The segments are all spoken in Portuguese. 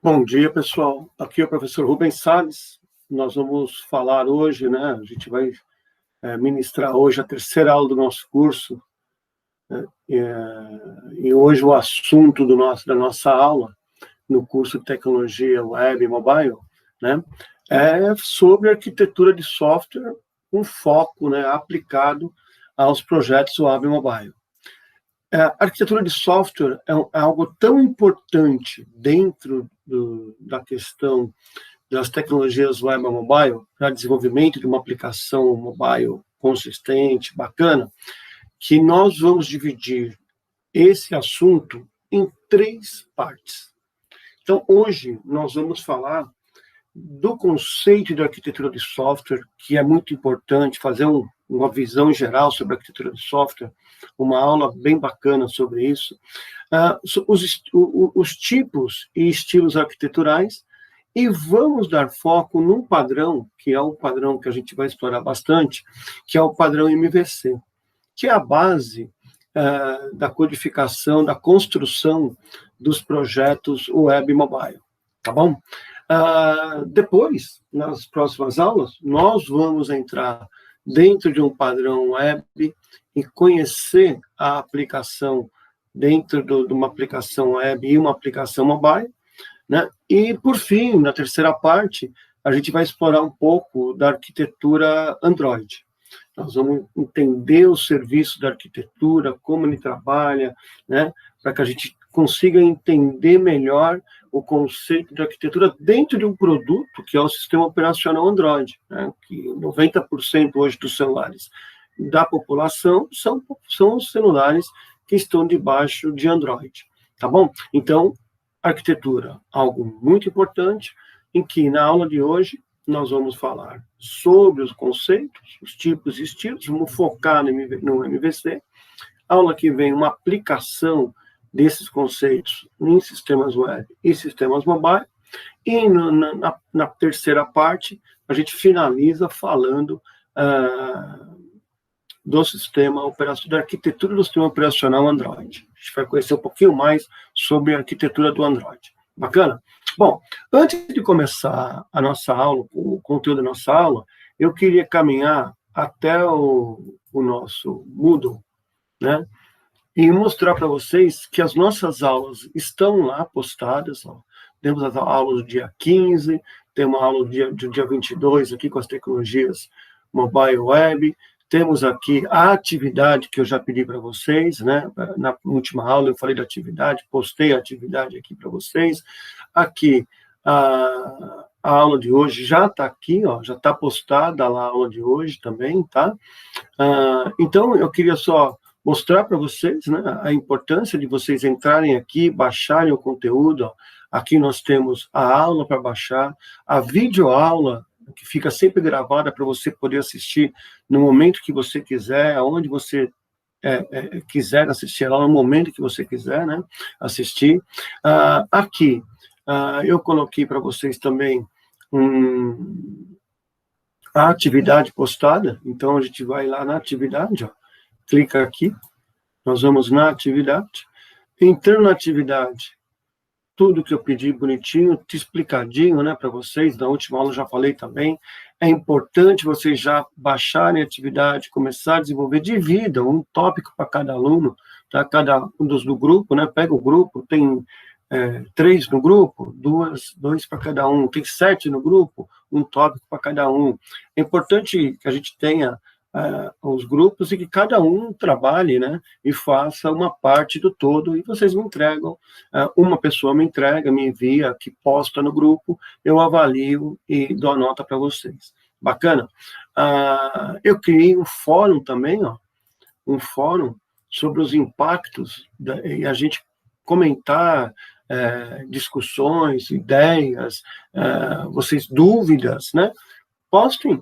Bom dia, pessoal. Aqui é o professor Rubens Salles. Nós vamos falar hoje, né? A gente vai ministrar hoje a terceira aula do nosso curso. E hoje o assunto da nossa aula, no curso de Tecnologia Web e Mobile, né? É sobre arquitetura de software com foco, né, aplicado aos projetos Web e Mobile. A arquitetura de software é algo tão importante dentro da questão das tecnologias web e mobile, para desenvolvimento de uma aplicação mobile consistente, bacana, que nós vamos dividir esse assunto em três partes. Então, hoje, nós vamos falar do conceito de arquitetura de software, que é muito importante, fazer uma visão geral sobre a arquitetura de software, uma aula bem bacana sobre isso, os tipos e estilos arquiteturais, e vamos dar foco num padrão, que é um padrão que a gente vai explorar bastante, que é o padrão MVC, que é a base da codificação, da construção dos projetos web e mobile, tá bom? Depois, nas próximas aulas, nós vamos entrar dentro de um padrão web e conhecer a aplicação dentro de uma aplicação web e uma aplicação mobile, né? E, por fim, na terceira parte, a gente vai explorar um pouco da arquitetura Android. Nós vamos entender o serviço da arquitetura, como ele trabalha, né? Para que a gente consiga entender melhor o conceito de arquitetura dentro de um produto que é o sistema operacional Android, né? Que 90% hoje dos celulares da população são os celulares que estão debaixo de Android, tá bom? Então, arquitetura, algo muito importante, em que na aula de hoje nós vamos falar sobre os conceitos, os tipos e estilos, vamos focar no MVC. Aula que vem, uma aplicação desses conceitos em sistemas web e sistemas mobile. E na terceira parte, a gente finaliza falando da arquitetura do sistema operacional Android. A gente vai conhecer um pouquinho mais sobre a arquitetura do Android. Bacana? Bom, antes de começar a nossa aula, o conteúdo da nossa aula, eu queria caminhar até o nosso Moodle, né? E mostrar para vocês que as nossas aulas estão lá postadas. Ó. Temos as aulas do dia 15, temos a aula do dia 22 aqui com as tecnologias mobile web, temos aqui a atividade que eu já pedi para vocês, né? Na última aula eu falei da atividade, postei a atividade aqui para vocês. Aqui, a aula de hoje já está aqui, ó, já está postada lá a aula de hoje também, tá? Então, eu queria só mostrar para vocês, né, a importância de vocês entrarem aqui, baixarem o conteúdo. Ó. Aqui nós temos a aula para baixar, a videoaula, que fica sempre gravada para você poder assistir no momento que você quiser, aonde você quiser assistir ela, no momento que você quiser, né, assistir. Aqui, eu coloquei para vocês também a atividade postada, então a gente vai lá na atividade, ó, clica aqui, nós vamos na atividade, entrando na atividade, tudo que eu pedi bonitinho, explicadinho, né, para vocês, na última aula eu já falei também, é importante vocês já baixarem a atividade, começar a desenvolver, dividam um tópico para cada aluno, tá? Cada um do grupo, né, pega o grupo, tem 3 no grupo, 2 para cada um, tem 7 no grupo, um tópico para cada um. É importante que a gente tenha os grupos e que cada um trabalhe, né, e faça uma parte do todo, e vocês me entregam, uma pessoa me entrega, me envia, que posta no grupo, eu avalio e dou a nota para vocês. Bacana? Eu criei um fórum também, ó, um fórum sobre os impactos, e a gente comentar discussões, ideias, vocês dúvidas, né, postem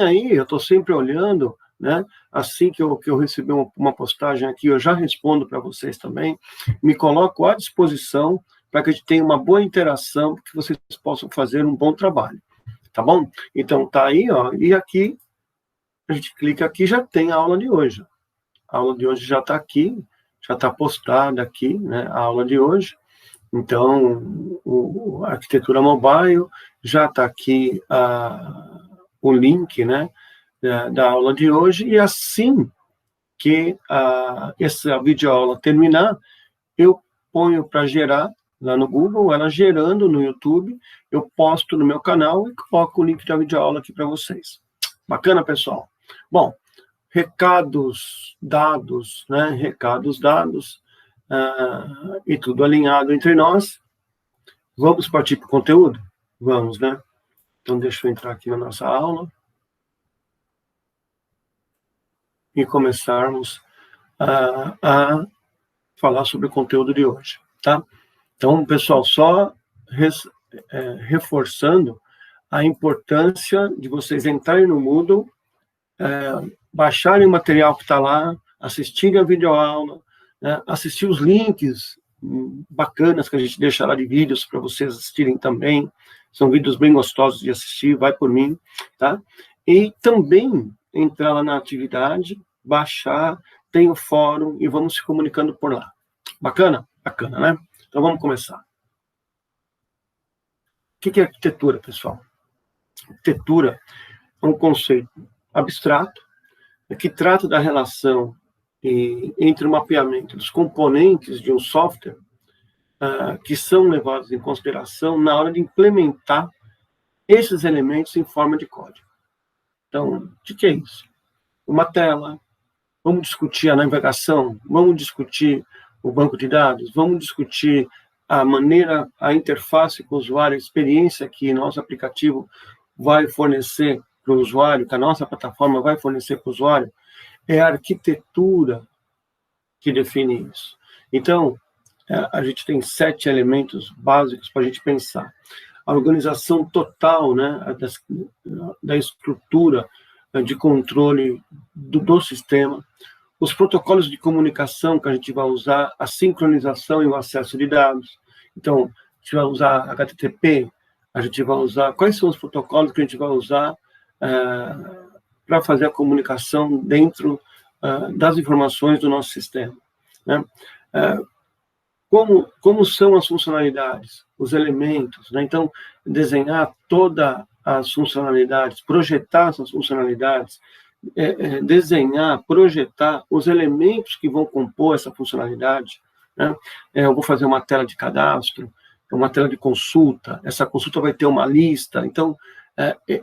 aí, eu estou sempre olhando, né? Assim que eu receber uma postagem aqui, eu já respondo para vocês também, me coloco à disposição para que a gente tenha uma boa interação, que vocês possam fazer um bom trabalho, tá bom? Então, tá aí, ó, e aqui, a gente clica aqui, já tem a aula de hoje. A aula de hoje já está aqui, já está postada aqui, né, a aula de hoje, Então, a arquitetura mobile, já está aqui o link, né, da aula de hoje, e assim que essa videoaula terminar, eu ponho para gerar lá no Google, ela gerando no YouTube, eu posto no meu canal e coloco o link da videoaula aqui para vocês. Bacana, pessoal? Bom, recados dados, né? Recados dados, e tudo alinhado entre nós. Vamos partir para o conteúdo? Vamos, né? Então, deixa eu entrar aqui na nossa aula e começarmos a falar sobre o conteúdo de hoje, tá? Então, pessoal, só reforçando a importância de vocês entrarem no Moodle, baixarem o material que está lá, assistirem a videoaula, né, assistir os links bacanas que a gente deixa lá de vídeos para vocês assistirem também. São vídeos bem gostosos de assistir, vai por mim, tá? E também entrar lá na atividade, baixar, tem o fórum e vamos se comunicando por lá. Bacana? Bacana, né? Então vamos começar. O que é arquitetura, pessoal? Arquitetura é um conceito abstrato que trata da relação entre o mapeamento dos componentes de um software que são levados em consideração na hora de implementar esses elementos em forma de código. Então, o que é isso? Uma tela, vamos discutir a navegação, vamos discutir o banco de dados, vamos discutir a maneira, a interface com o usuário, a experiência que nosso aplicativo vai fornecer para o usuário, que a nossa plataforma vai fornecer para o usuário. É a arquitetura que define isso. Então, a gente tem 7 elementos básicos para a gente pensar. A organização total, né, da estrutura de controle do sistema, os protocolos de comunicação que a gente vai usar, a sincronização e o acesso de dados. Então, a gente vai usar HTTP, a gente vai usar... Quais são os protocolos que a gente vai usar para fazer a comunicação dentro das informações do nosso sistema, né? Como são as funcionalidades, os elementos, né? Então, desenhar todas as funcionalidades, projetar essas funcionalidades, desenhar, projetar os elementos que vão compor essa funcionalidade, né? Eu vou fazer uma tela de cadastro, uma tela de consulta, essa consulta vai ter uma lista. Então,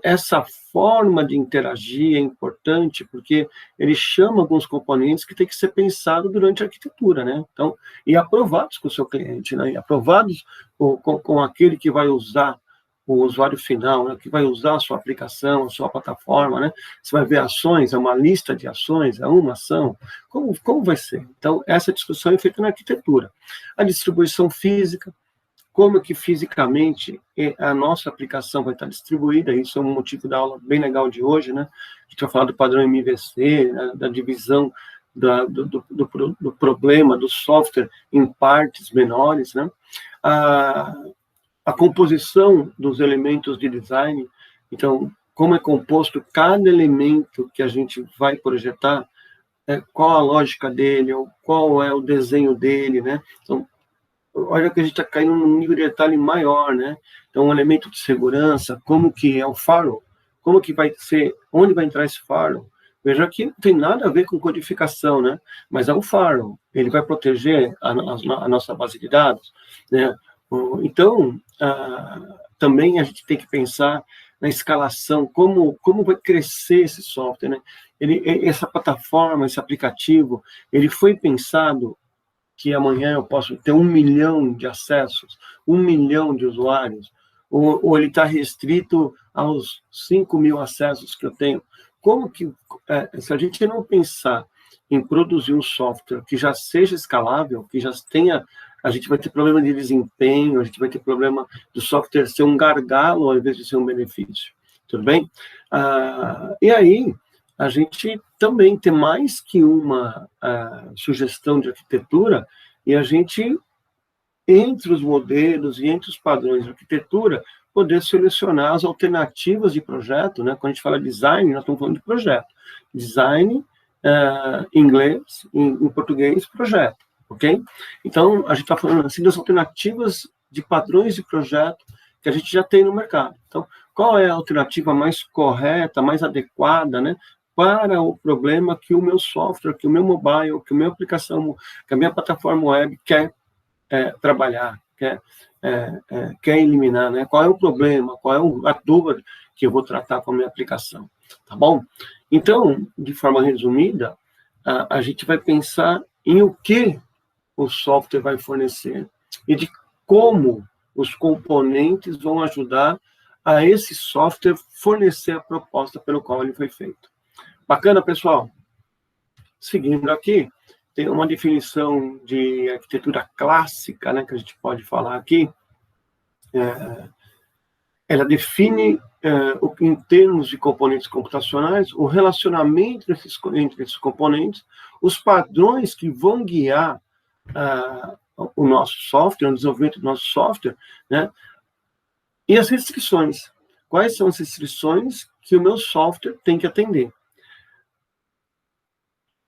essa forma de interagir é importante porque ele chama alguns componentes que tem que ser pensado durante a arquitetura, né? Então, e aprovados com o seu cliente, né? E aprovados com aquele que vai usar, o usuário final, né? Que vai usar a sua aplicação, a sua plataforma, né? Você vai ver ações, é uma lista de ações, é uma ação, como vai ser? Então, essa discussão é feita na arquitetura. A distribuição física, como que fisicamente a nossa aplicação vai estar distribuída, isso é um motivo da aula bem legal de hoje, né? A gente vai falar do padrão MVC, né? Da divisão do problema, do software em partes menores, né? A composição dos elementos de design, então, como é composto cada elemento que a gente vai projetar, qual a lógica dele, ou qual é o desenho dele, né? Então, olha que a gente está caindo num nível de detalhe maior, né? Então, um elemento de segurança, como que é o firewall, como que vai ser, onde vai entrar esse firewall? Veja que não tem nada a ver com codificação, né? Mas é um firewall, ele vai proteger a nossa base de dados, né? Então, também a gente tem que pensar na escalação, como vai crescer esse software, né? Essa plataforma, esse aplicativo, ele foi pensado que amanhã eu posso ter 1 milhão de acessos, 1 milhão de usuários, ou ele está restrito aos 5 mil acessos que eu tenho. Como que, se a gente não pensar em produzir um software que já seja escalável, que já tenha, a gente vai ter problema de desempenho, a gente vai ter problema do software ser um gargalo ao invés de ser um benefício. Tudo bem? E aí, a gente também tem mais que uma sugestão de arquitetura, e a gente, entre os modelos e entre os padrões de arquitetura, poder selecionar as alternativas de projeto, né? Quando a gente fala design, nós estamos falando de projeto. Design, em inglês, em português, projeto, ok? Então, a gente está falando assim das alternativas de padrões de projeto que a gente já tem no mercado. Então, qual é a alternativa mais correta, mais adequada, né, para o problema que o meu software, que o meu mobile, que a minha aplicação, que a minha plataforma web quer trabalhar, quer eliminar, né? Qual é o problema, qual é a dor que eu vou tratar com a minha aplicação, tá bom? Então, de forma resumida, a gente vai pensar em o que o software vai fornecer e de como os componentes vão ajudar a esse software fornecer a proposta pelo qual ele foi feito. Bacana, pessoal? Seguindo aqui, tem uma definição de arquitetura clássica, né, que a gente pode falar aqui. Ela define, em termos de componentes computacionais, o relacionamento entre esses componentes, os padrões que vão guiar o nosso software, o desenvolvimento do nosso software, né, e as restrições. Quais são as restrições que o meu software tem que atender?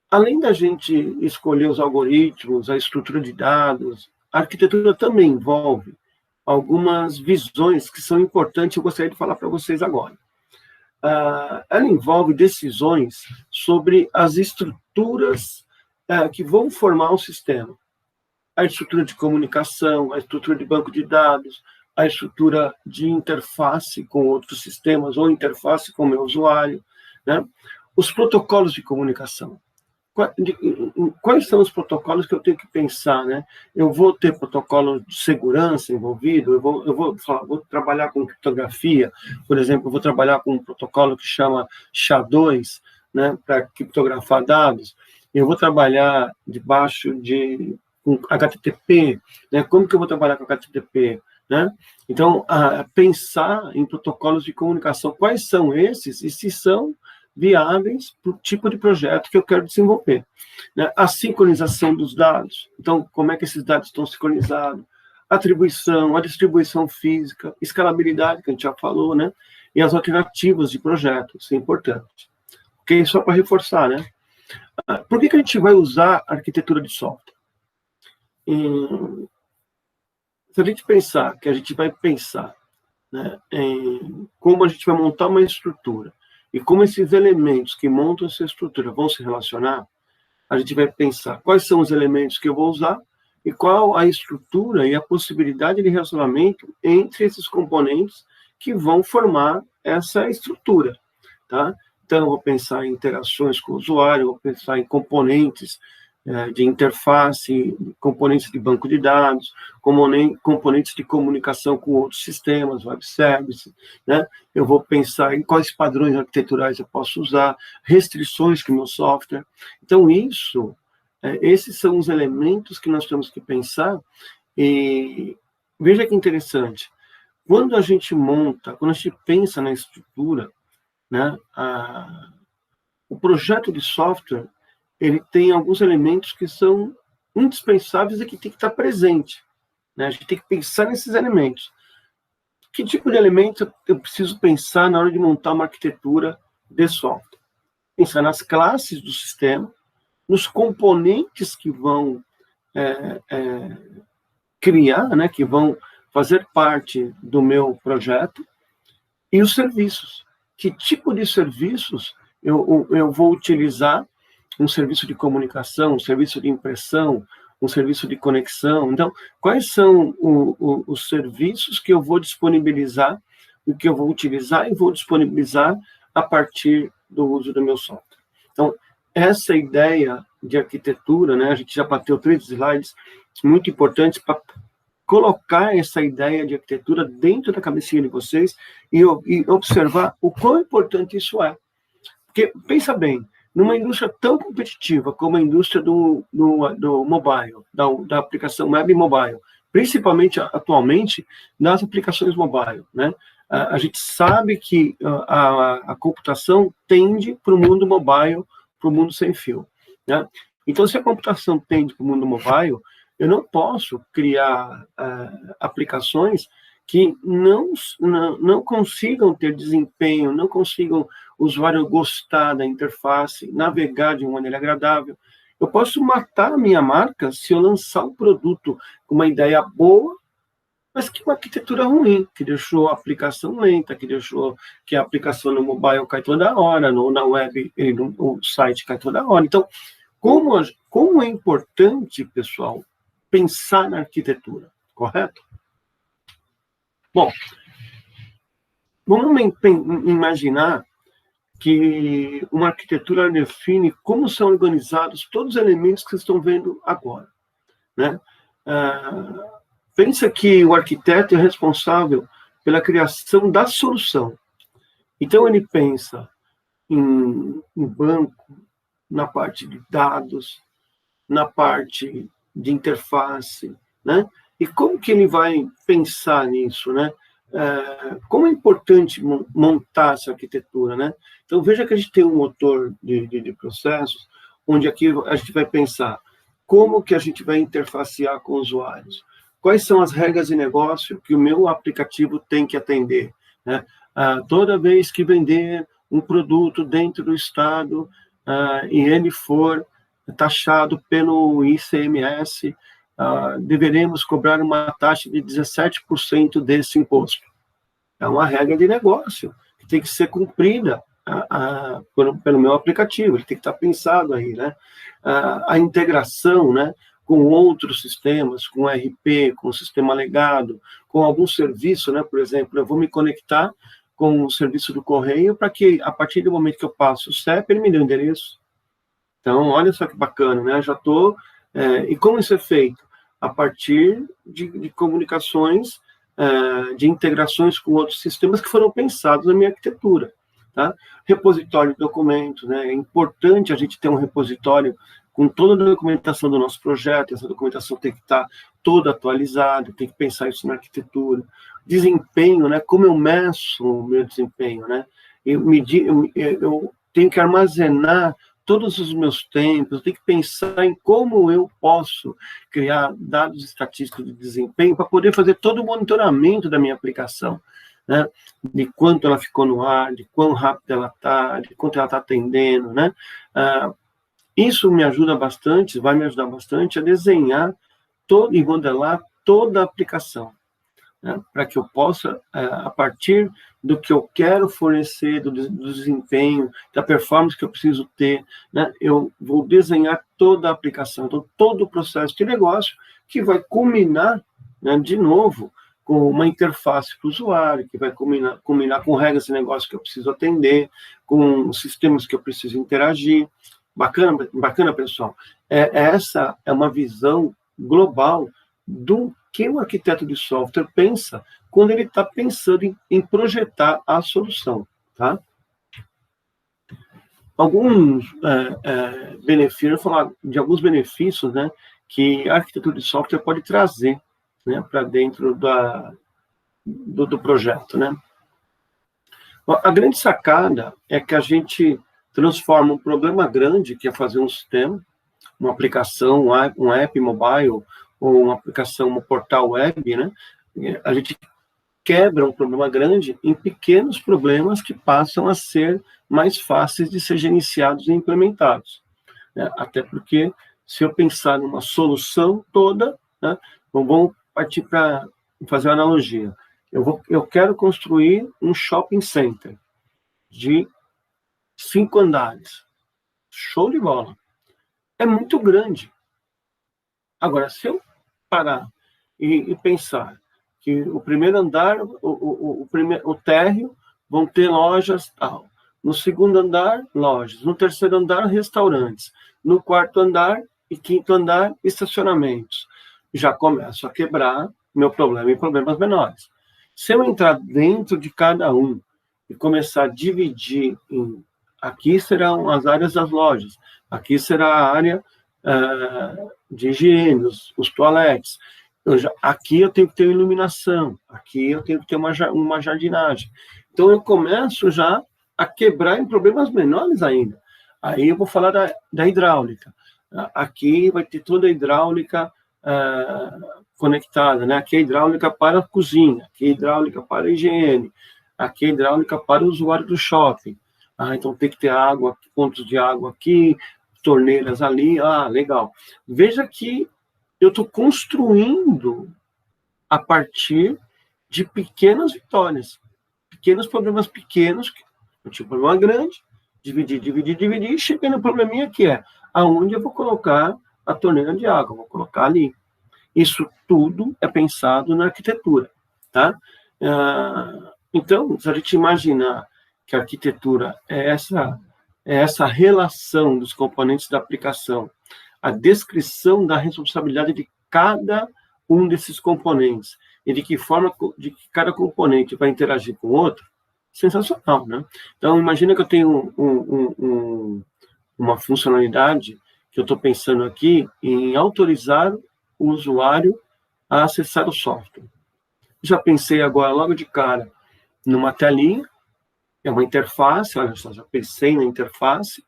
Além da gente escolher os algoritmos, a estrutura de dados, a arquitetura também envolve algumas visões que são importantes, eu gostaria de falar para vocês agora. Ela envolve decisões sobre as estruturas que vão formar o sistema. A estrutura de comunicação, a estrutura de banco de dados, a estrutura de interface com outros sistemas ou interface com o meu usuário, né? Os protocolos de comunicação. Quais são os protocolos que eu tenho que pensar, né? Eu vou ter protocolo de segurança envolvido, eu vou trabalhar com criptografia, por exemplo, eu vou trabalhar com um protocolo que chama SHA-2, né, para criptografar dados, eu vou trabalhar debaixo de um HTTP, né? Como que eu vou trabalhar com HTTP, né? Então, pensar em protocolos de comunicação, quais são esses e se são viáveis para o tipo de projeto que eu quero desenvolver, né? A sincronização dos dados, então, como é que esses dados estão sincronizados, atribuição, a distribuição física, escalabilidade, que a gente já falou, né? E as alternativas de projeto, isso é importante. Ok? Só para reforçar, né? Por que a gente vai usar arquitetura de software? Se a gente pensar, que a gente vai pensar, né, em como a gente vai montar uma estrutura, e como esses elementos que montam essa estrutura vão se relacionar, a gente vai pensar quais são os elementos que eu vou usar e qual a estrutura e a possibilidade de relacionamento entre esses componentes que vão formar essa estrutura, tá? Então, eu vou pensar em interações com o usuário, eu vou pensar em componentes de interface, componentes de banco de dados, componentes de comunicação com outros sistemas, web services, né? Eu vou pensar em quais padrões arquiteturais eu posso usar, restrições que o meu software. Então, esses são os elementos que nós temos que pensar. E veja que interessante, quando a gente pensa na estrutura, né, o projeto de software, ele tem alguns elementos que são indispensáveis e que tem que estar presente, né? A gente tem que pensar nesses elementos. Que tipo de elemento eu preciso pensar na hora de montar uma arquitetura de software? Pensar nas classes do sistema, nos componentes que vão criar, né, que vão fazer parte do meu projeto, e os serviços. Que tipo de serviços eu vou utilizar? Um serviço de comunicação, um serviço de impressão, um serviço de conexão. Então, quais são os serviços que eu vou disponibilizar, o que eu vou utilizar e vou disponibilizar a partir do uso do meu software? Então, essa ideia de arquitetura, né, a gente já bateu 3 slides muito importantes para colocar essa ideia de arquitetura dentro da cabecinha de vocês e observar o quão importante isso é. Porque, pensa bem, numa indústria tão competitiva como a indústria do mobile, da aplicação web mobile, principalmente atualmente nas aplicações mobile, né? A gente sabe que a computação tende para o mundo mobile, para o mundo sem fio, né? Então, se a computação tende para o mundo mobile, eu não posso criar aplicações que não consigam ter desempenho, não consigam o usuário gostar da interface, navegar de uma maneira agradável. Eu posso matar a minha marca se eu lançar um produto com uma ideia boa, mas que uma arquitetura ruim, que deixou a aplicação lenta, que deixou que a aplicação no mobile cai toda hora, na web, no site cai toda hora. Então, como é importante, pessoal, pensar na arquitetura, correto? Bom, vamos imaginar que uma arquitetura define como são organizados todos os elementos que vocês estão vendo agora, né? Pensa que o arquiteto é responsável pela criação da solução. Então, ele pensa em banco, na parte de dados, na parte de interface, né? E como que ele vai pensar nisso, né? Como é importante montar essa arquitetura, né? Então, veja que a gente tem um motor de processos, onde aqui a gente vai pensar como que a gente vai interfacear com usuários, quais são as regras de negócio que o meu aplicativo tem que atender, né? Toda vez que vender um produto dentro do estado e ele for taxado pelo ICMS, deveremos cobrar uma taxa de 17% desse imposto. É uma regra de negócio que tem que ser cumprida pelo meu aplicativo, ele tem que estar pensado aí, né? A integração, né, com outros sistemas, com RP, com sistema legado, com algum serviço, né? Por exemplo, eu vou me conectar com o serviço do correio para que, a partir do momento que eu passo o CEP, ele me dê o endereço. Então, olha só que bacana, né? Já estou... e como isso é feito? A partir de comunicações, de integrações com outros sistemas que foram pensados na minha arquitetura. Tá? Repositório de documentos, né? É importante a gente ter um repositório com toda a documentação do nosso projeto, essa documentação tem que estar toda atualizada, tem que pensar isso na arquitetura. Desempenho, né? Como eu meço o meu desempenho, né? Eu tenho que armazenar todos os meus tempos, eu tenho que pensar em como eu posso criar dados estatísticos de desempenho para poder fazer todo o monitoramento da minha aplicação, né? De quanto ela ficou no ar, de quão rápido ela está, de quanto ela está atendendo, né? Isso me ajuda bastante, vai me ajudar bastante a desenhar e modelar toda a aplicação, né? Para que eu possa, a partir do que eu quero fornecer, do desempenho, da performance que eu preciso ter, né? Eu vou desenhar toda a aplicação, então, todo o processo de negócio que vai culminar, né, de novo, com uma interface para o usuário, que vai culminar com regras de negócio que eu preciso atender, com sistemas que eu preciso interagir. Bacana, pessoal. Essa é uma visão global do que o arquiteto de software pensa quando ele está pensando em projetar a solução, tá? Alguns benefícios, eu vou falar de alguns benefícios, né, que a arquitetura de software pode trazer, né, para dentro do projeto, né? A grande sacada é que a gente transforma um problema grande, que é fazer um sistema, uma aplicação, um app mobile, ou uma aplicação, um portal web, né? A gente quebra um problema grande em pequenos problemas que passam a ser mais fáceis de ser gerenciados e implementados, né? Até porque, se eu pensar numa solução toda, né? Vamos partir para fazer uma analogia. Eu quero construir um shopping center de 5 andares. Show de bola. É muito grande. Agora, se eu parar e pensar que o primeiro andar, o térreo, vão ter lojas tal. No segundo andar, lojas. No terceiro andar, restaurantes. No quarto andar e quinto andar, estacionamentos. Já começo a quebrar meu problema em problemas menores. Se eu entrar dentro de cada um e começar a dividir em... Aqui serão as áreas das lojas, aqui será a área de higiene, os toaletes. Aqui eu tenho que ter iluminação, aqui eu tenho que ter uma jardinagem. Então, eu começo já a quebrar em problemas menores ainda. Aí eu vou falar da hidráulica. Aqui vai ter toda a hidráulica conectada, né? Aqui é hidráulica para a cozinha, aqui é hidráulica para a higiene, aqui é hidráulica para o usuário do shopping. Então tem que ter água, pontos de água aqui, torneiras ali, legal. Veja que eu estou construindo a partir de pequenas vitórias, pequenos problemas pequenos, eu tinha um problema grande, dividir, e cheguei no probleminha que é aonde eu vou colocar a torneira de água, vou colocar ali. Isso tudo é pensado na arquitetura, tá? Então, se a gente imaginar que a arquitetura é essa relação dos componentes da aplicação, a descrição da responsabilidade de cada um desses componentes e de que forma de que cada componente vai interagir com o outro, sensacional, né? Então, imagina que eu tenho uma funcionalidade que eu estou pensando aqui em autorizar o usuário a acessar o software. Já pensei agora, logo de cara, numa telinha, é uma interface, olha só, já pensei na interface,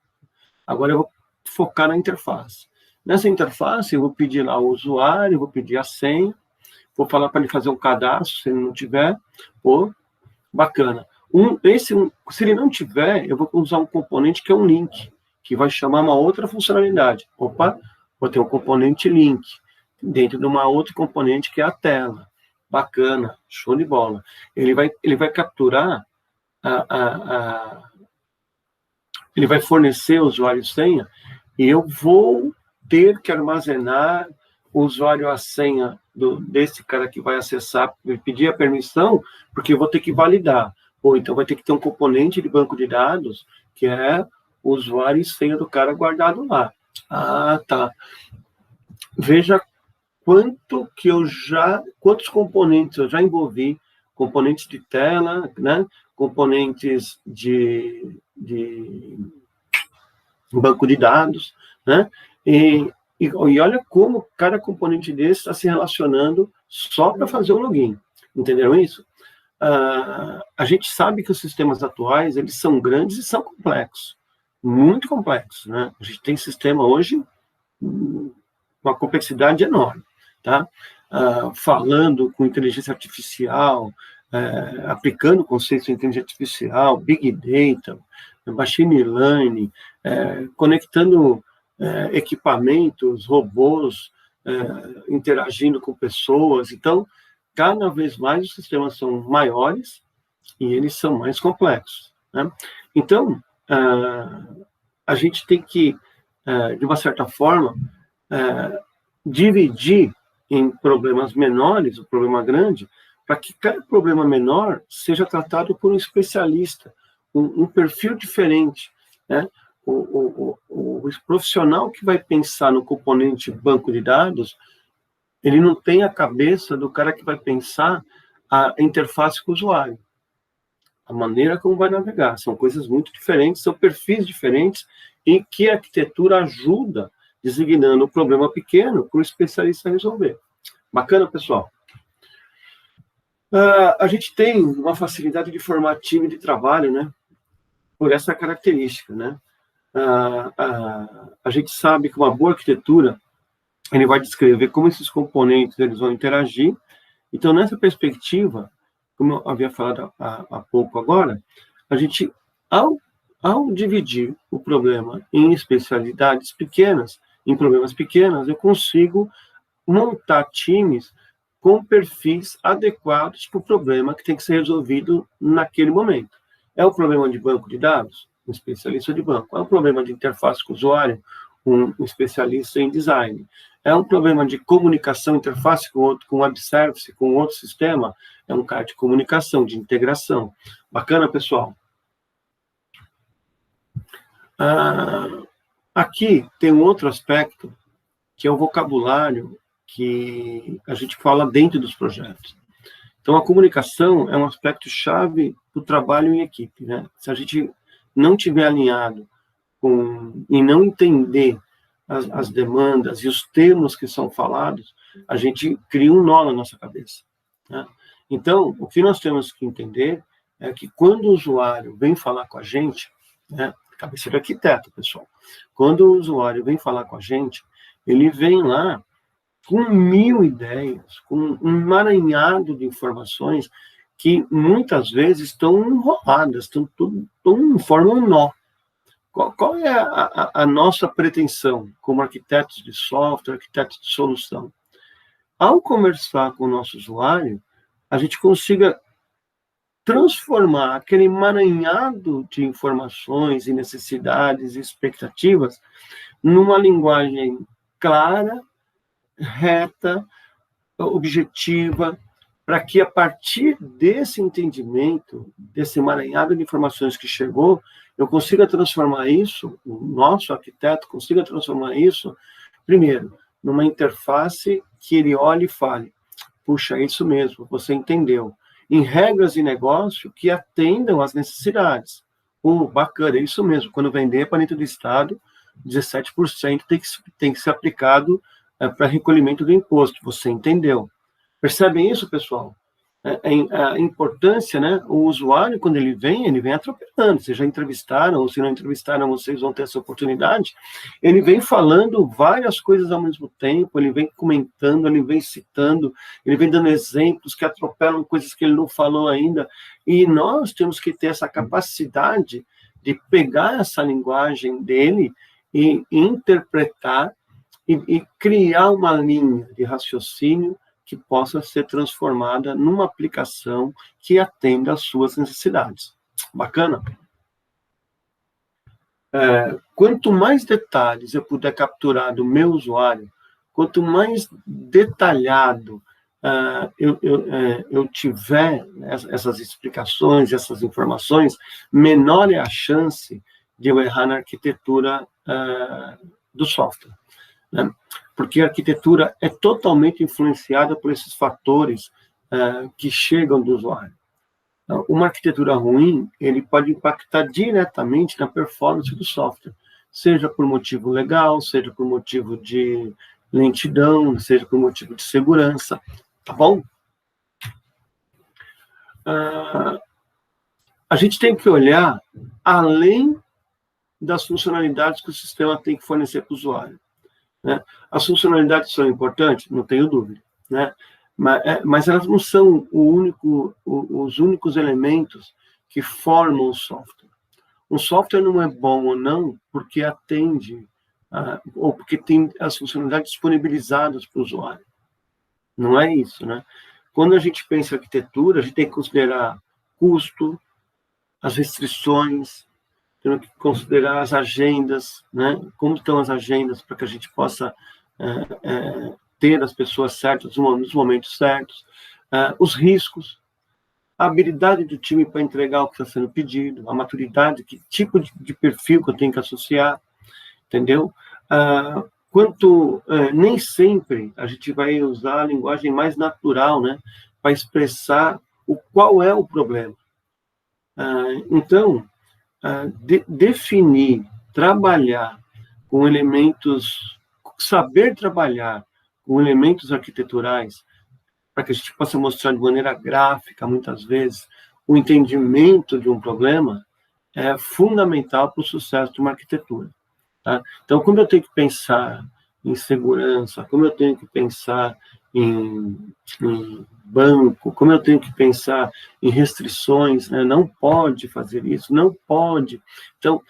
agora eu vou focar na interface. Nessa interface, eu vou pedir lá o usuário, vou pedir a senha, vou falar para ele fazer um cadastro, se ele não tiver, bacana. Se ele não tiver, eu vou usar um componente que é um link, que vai chamar uma outra funcionalidade. Opa, vou ter um componente link, dentro de uma outra componente que é a tela. Bacana, show de bola. Ele vai capturar, ele vai fornecer o usuário e senha, e eu vou ter que armazenar o usuário a senha desse cara que vai acessar, pedir a permissão, porque eu vou ter que validar. Então vai ter que ter um componente de banco de dados, que é o usuário e senha do cara guardado lá. Tá. Veja quantos componentes eu já envolvi, componentes de tela, né? Componentes de banco de dados, né? E olha como cada componente desse está se relacionando só para fazer o login. Entenderam isso? A gente sabe que os sistemas atuais, eles são grandes e são complexos, muito complexos, né? A gente tem sistema hoje com uma complexidade enorme, tá? Falando com inteligência artificial, aplicando conceitos de inteligência artificial, big data, machine learning, conectando equipamentos, robôs, interagindo com pessoas. Então, cada vez mais os sistemas são maiores e eles são mais complexos, né? Então, a gente tem que, de uma certa forma, dividir em problemas menores o problema grande, para que cada problema menor seja tratado por um especialista, um perfil diferente, né? O profissional que vai pensar no componente banco de dados, ele não tem a cabeça do cara que vai pensar a interface com o usuário, a maneira como vai navegar. São coisas muito diferentes, são perfis diferentes, em que a arquitetura ajuda, designando o problema pequeno para o especialista resolver. Bacana, pessoal? A gente tem uma facilidade de formar time de trabalho, né? Por essa característica, né? A gente sabe que uma boa arquitetura, ele vai descrever como esses componentes eles vão interagir. Então, nessa perspectiva, como eu havia falado há pouco agora, a gente, ao dividir o problema em especialidades pequenas, em problemas pequenos, eu consigo montar times com perfis adequados para o problema que tem que ser resolvido naquele momento. É o problema de banco de dados? Um especialista de banco. É um problema de interface com o usuário? Um especialista em design. É um problema de comunicação, interface com web service, com outro sistema? É um cara de comunicação, de integração. Bacana, pessoal? Aqui tem um outro aspecto, que é o vocabulário que a gente fala dentro dos projetos. Então, a comunicação é um aspecto chave do trabalho em equipe, né? Se a gente não tiver alinhado e não entender as demandas e os termos que são falados, a gente cria um nó na nossa cabeça, né? Então, o que nós temos que entender é que quando o usuário vem falar com a gente, né, cabeça de arquiteto, pessoal, quando o usuário vem falar com a gente, ele vem lá com 1000 ideias, com um emaranhado de informações que muitas vezes estão enroladas, formam um nó. Qual é a nossa pretensão como arquitetos de software, arquitetos de solução? Ao conversar com o nosso usuário, a gente consiga transformar aquele emaranhado de informações e necessidades e expectativas numa linguagem clara, reta, objetiva, para que, a partir desse entendimento, desse emaranhado de informações que chegou, eu consiga transformar isso, o nosso arquiteto consiga transformar isso, primeiro, numa interface que ele olhe e fale, puxa, é isso mesmo, você entendeu. Em regras de negócio que atendam às necessidades. Bacana, é isso mesmo, quando vender para dentro do Estado, 17% tem que ser aplicado para recolhimento do imposto, você entendeu. Percebem isso, pessoal? A importância, né? O usuário, quando ele vem atropelando. Vocês já entrevistaram, ou se não entrevistaram, vocês vão ter essa oportunidade. Ele vem falando várias coisas ao mesmo tempo, ele vem comentando, ele vem citando, ele vem dando exemplos que atropelam coisas que ele não falou ainda. E nós temos que ter essa capacidade de pegar essa linguagem dele e interpretar e criar uma linha de raciocínio que possa ser transformada numa aplicação que atenda às suas necessidades. Bacana? Quanto mais detalhes eu puder capturar do meu usuário, quanto mais detalhado eu tiver essas explicações, essas informações, menor é a chance de eu errar na arquitetura do software. Né? Porque a arquitetura é totalmente influenciada por esses fatores que chegam do usuário. Então, uma arquitetura ruim, ele pode impactar diretamente na performance do software, seja por motivo legal, seja por motivo de lentidão, seja por motivo de segurança, tá bom? A gente tem que olhar além das funcionalidades que o sistema tem que fornecer para o usuário. Né? As funcionalidades são importantes? Não tenho dúvida. Né? Mas elas não são os únicos elementos que formam o software. Um software não é bom ou não porque atende, ou porque tem as funcionalidades disponibilizadas para o usuário. Não é isso. Né? Quando a gente pensa em arquitetura, a gente tem que considerar custo, as restrições, temos que considerar as agendas, né? Como estão as agendas para que a gente possa ter as pessoas certas nos momentos certos, os riscos, a habilidade do time para entregar o que está sendo pedido, a maturidade, que tipo de perfil que eu tenho que associar, entendeu? Nem sempre a gente vai usar a linguagem mais natural, né? Para expressar qual é o problema. Então, definir, trabalhar com elementos, saber trabalhar com elementos arquiteturais, para que a gente possa mostrar de maneira gráfica, muitas vezes, o entendimento de um problema, é fundamental para o sucesso de uma arquitetura. Tá? Então, como eu tenho que pensar em segurança, como eu tenho que pensar em banco, como eu tenho que pensar em restrições, né? Não pode fazer isso, não pode. Então,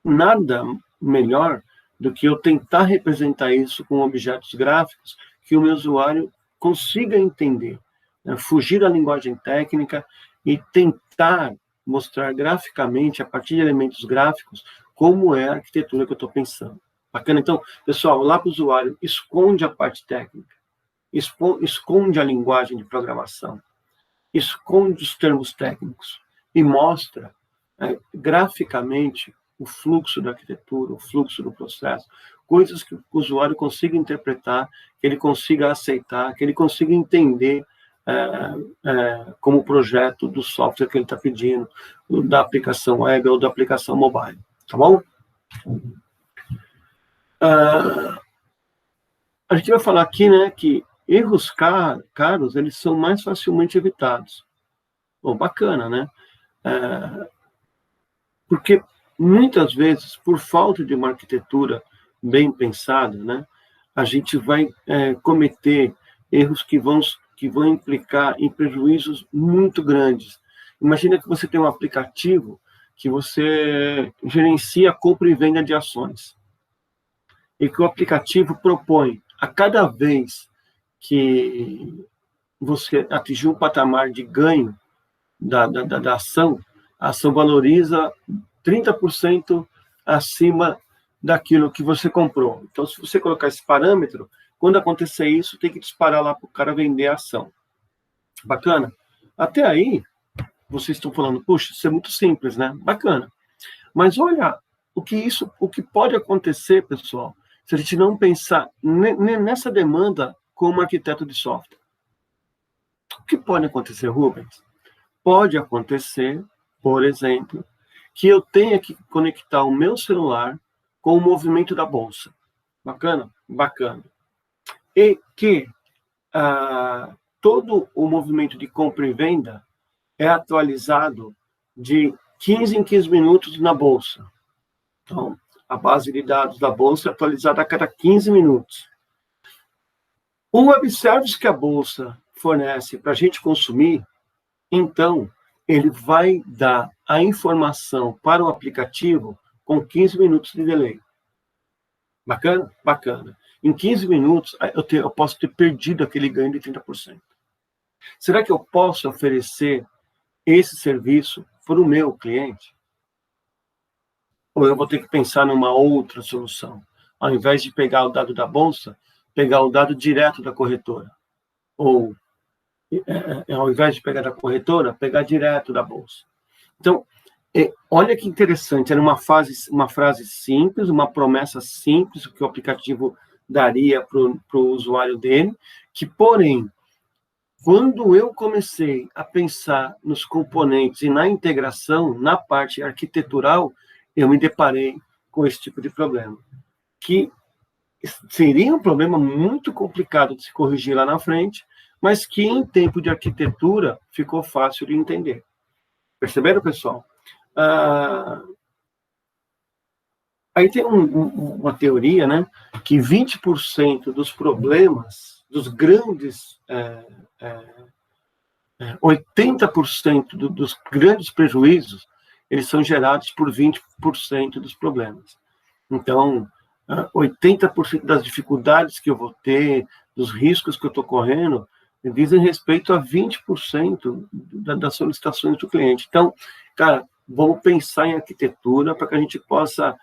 nada melhor do que eu tentar representar isso com objetos gráficos que o meu usuário consiga entender, né? Fugir da linguagem técnica e tentar mostrar graficamente, a partir de elementos gráficos, como é a arquitetura que eu estou pensando. Bacana? Então, pessoal, lá para o usuário, esconde a parte técnica, esconde a linguagem de programação, esconde os termos técnicos e mostra graficamente o fluxo da arquitetura, o fluxo do processo, coisas que o usuário consiga interpretar, que ele consiga aceitar, que ele consiga entender como projeto do software que ele está pedindo, da aplicação web ou da aplicação mobile. Tá bom? A gente vai falar aqui, né, que erros caros, eles são mais facilmente evitados. Bom, bacana, né? Porque muitas vezes, por falta de uma arquitetura bem pensada, né, a gente vai cometer erros que vão implicar em prejuízos muito grandes. Imagina que você tem um aplicativo que você gerencia a compra e venda de ações. E que o aplicativo propõe, a cada vez que você atingir um patamar de ganho da ação, a ação valoriza 30% acima daquilo que você comprou. Então, se você colocar esse parâmetro, quando acontecer isso, tem que disparar lá para o cara vender a ação. Bacana? Até aí, vocês estão falando, puxa, isso é muito simples, né? Bacana. Mas olha o que pode acontecer, pessoal, se a gente não pensar nessa demanda como arquiteto de software. O que pode acontecer, Rubens? Pode acontecer, por exemplo, que eu tenha que conectar o meu celular com o movimento da bolsa. Bacana? Bacana. E que todo o movimento de compra e venda é atualizado de 15 em 15 minutos na bolsa. Então, a base de dados da bolsa é atualizada a cada 15 minutos. O web service que a bolsa fornece para a gente consumir, então, ele vai dar a informação para o aplicativo com 15 minutos de delay. Bacana? Bacana. Em 15 minutos, eu posso ter perdido aquele ganho de 30%. Será que eu posso oferecer esse serviço para o meu cliente? Ou eu vou ter que pensar numa outra solução? Ao invés de pegar o dado da bolsa, pegar o dado direto da corretora. Ou, ao invés de pegar da corretora, pegar direto da bolsa. Então, olha que interessante, era uma frase simples, uma promessa simples que o aplicativo daria para o usuário dele, que, porém, quando eu comecei a pensar nos componentes e na integração, na parte arquitetural, eu me deparei com esse tipo de problema, que seria um problema muito complicado de se corrigir lá na frente, mas que em tempo de arquitetura ficou fácil de entender. Perceberam, pessoal? Aí tem uma teoria, né, que 20% dos problemas, dos grandes, 80% dos grandes prejuízos, eles são gerados por 20% dos problemas. Então, 80% das dificuldades que eu vou ter, dos riscos que eu estou correndo, dizem respeito a 20% das solicitações do cliente. Então, cara, vamos pensar em arquitetura para que a gente possa,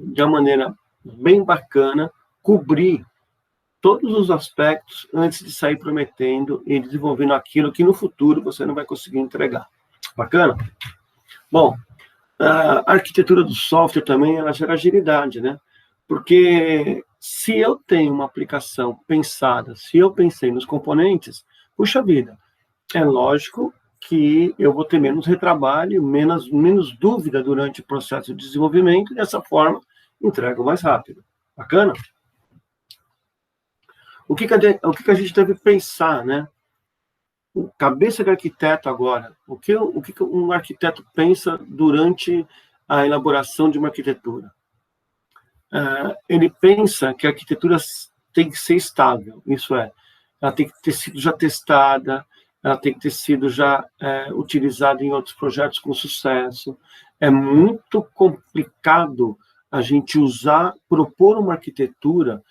de uma maneira bem bacana, cobrir todos os aspectos antes de sair prometendo e desenvolvendo aquilo que no futuro você não vai conseguir entregar. Bacana? Bom, a arquitetura do software também, ela gera agilidade, né? Porque se eu tenho uma aplicação pensada, se eu pensei nos componentes, puxa vida, é lógico que eu vou ter menos retrabalho, menos dúvida durante o processo de desenvolvimento, e dessa forma entrego mais rápido. Bacana? O que a gente deve pensar, né? Cabeça de arquiteto agora. O que um arquiteto pensa durante a elaboração de uma arquitetura? Ele pensa que a arquitetura tem que ser estável, isso é, ela tem que ter sido já testada, ela tem que ter sido já utilizada em outros projetos com sucesso. É muito complicado a gente propor uma arquitetura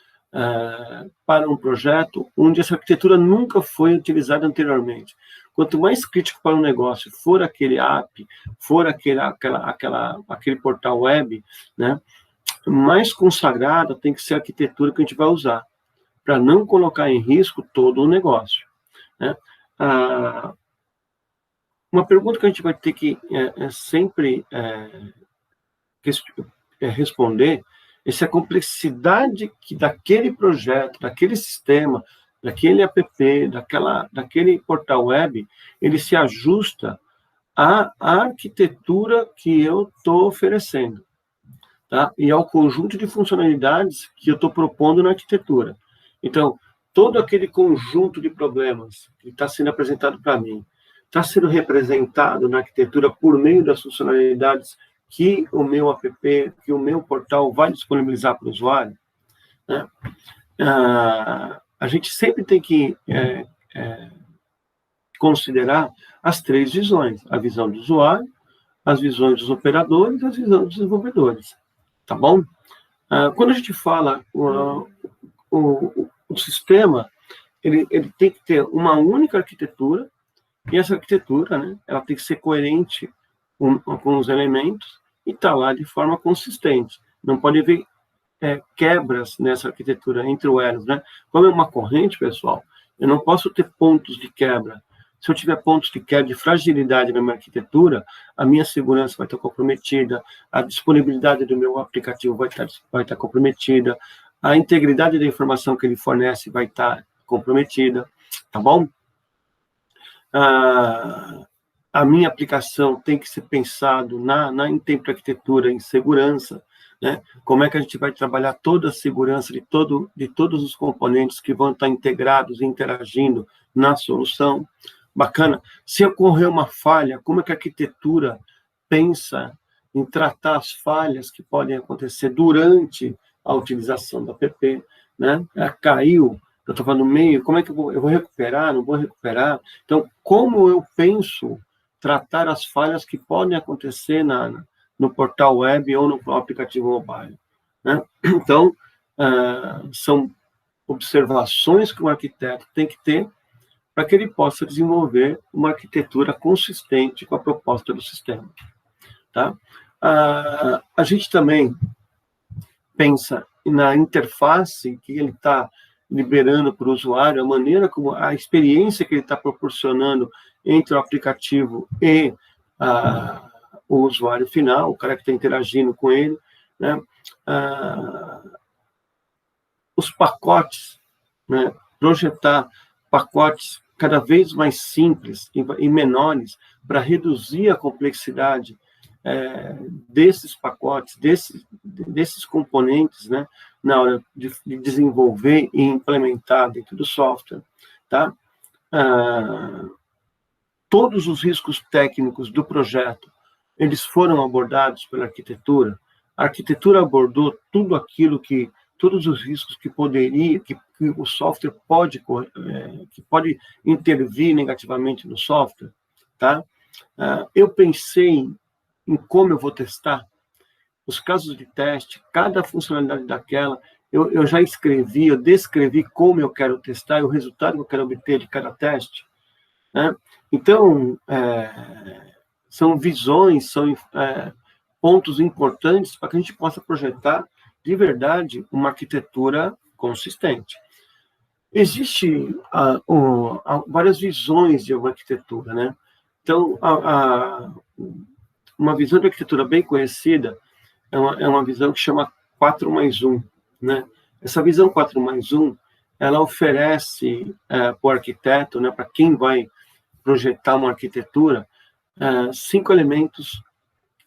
para um projeto onde essa arquitetura nunca foi utilizada anteriormente. Quanto mais crítico para o negócio for aquele app, for aquele portal web, né, mais consagrada tem que ser a arquitetura que a gente vai usar, para não colocar em risco todo o negócio, né? Uma pergunta que a gente vai ter que sempre responder é se a complexidade daquele projeto, daquele sistema, daquele app, daquele portal web, ele se ajusta à arquitetura que eu estou oferecendo, tá? E ao conjunto de funcionalidades que eu estou propondo na arquitetura. Então, todo aquele conjunto de problemas que está sendo apresentado para mim, está sendo representado na arquitetura por meio das funcionalidades que o meu app, que o meu portal vai disponibilizar para o usuário, né? A gente sempre tem que considerar as três visões: a visão do usuário, as visões dos operadores e as visões dos desenvolvedores, tá bom? Quando a gente fala o sistema, ele tem que ter uma única arquitetura, e essa arquitetura, né, ela tem que ser coerente com os elementos e estar lá de forma consistente. Não pode haver quebras nessa arquitetura entre os elos, né? Como é uma corrente, pessoal, eu não posso ter pontos de quebra. Se eu tiver pontos de quebra, de fragilidade na minha arquitetura, a minha segurança vai estar comprometida, a disponibilidade do meu aplicativo vai estar comprometida, a integridade da informação que ele fornece vai estar comprometida, tá bom? A minha aplicação tem que ser pensado em tempo de arquitetura, em segurança, né? Como é que a gente vai trabalhar toda a segurança de todos os componentes que vão estar integrados e interagindo na solução. Bacana. Se ocorrer uma falha, como é que a arquitetura pensa em tratar as falhas que podem acontecer durante a utilização da app, né? Caiu, eu estou no meio, como é que eu vou recuperar, não vou recuperar? Então, como eu penso tratar as falhas que podem acontecer no portal web ou no aplicativo mobile, né? Então, são observações que o arquiteto tem que ter para que ele possa desenvolver uma arquitetura consistente com a proposta do sistema, tá? A gente também pensa na interface que ele está liberando para o usuário, a maneira como a experiência que ele está proporcionando entre o aplicativo e o usuário final, o cara que está interagindo com ele, né? Os pacotes, né? Projetar pacotes cada vez mais simples e menores para reduzir a complexidade desses pacotes, desses componentes, né, na hora de desenvolver e implementar dentro do software, tá? Todos os riscos técnicos do projeto, eles foram abordados pela arquitetura. A arquitetura abordou todos os riscos que o software que pode intervir negativamente no software, tá? Eu pensei em como eu vou testar os casos de teste, cada funcionalidade daquela, eu já eu descrevi como eu quero testar e o resultado que eu quero obter de cada teste, né? Então, são visões, são pontos importantes para que a gente possa projetar de verdade uma arquitetura consistente. Existem várias visões de uma arquitetura, né? Então, uma visão de arquitetura bem conhecida é uma visão que chama 4+1, né? Essa visão 4+1, ela oferece para o arquiteto, né, para quem vai projetar uma arquitetura, 5 elementos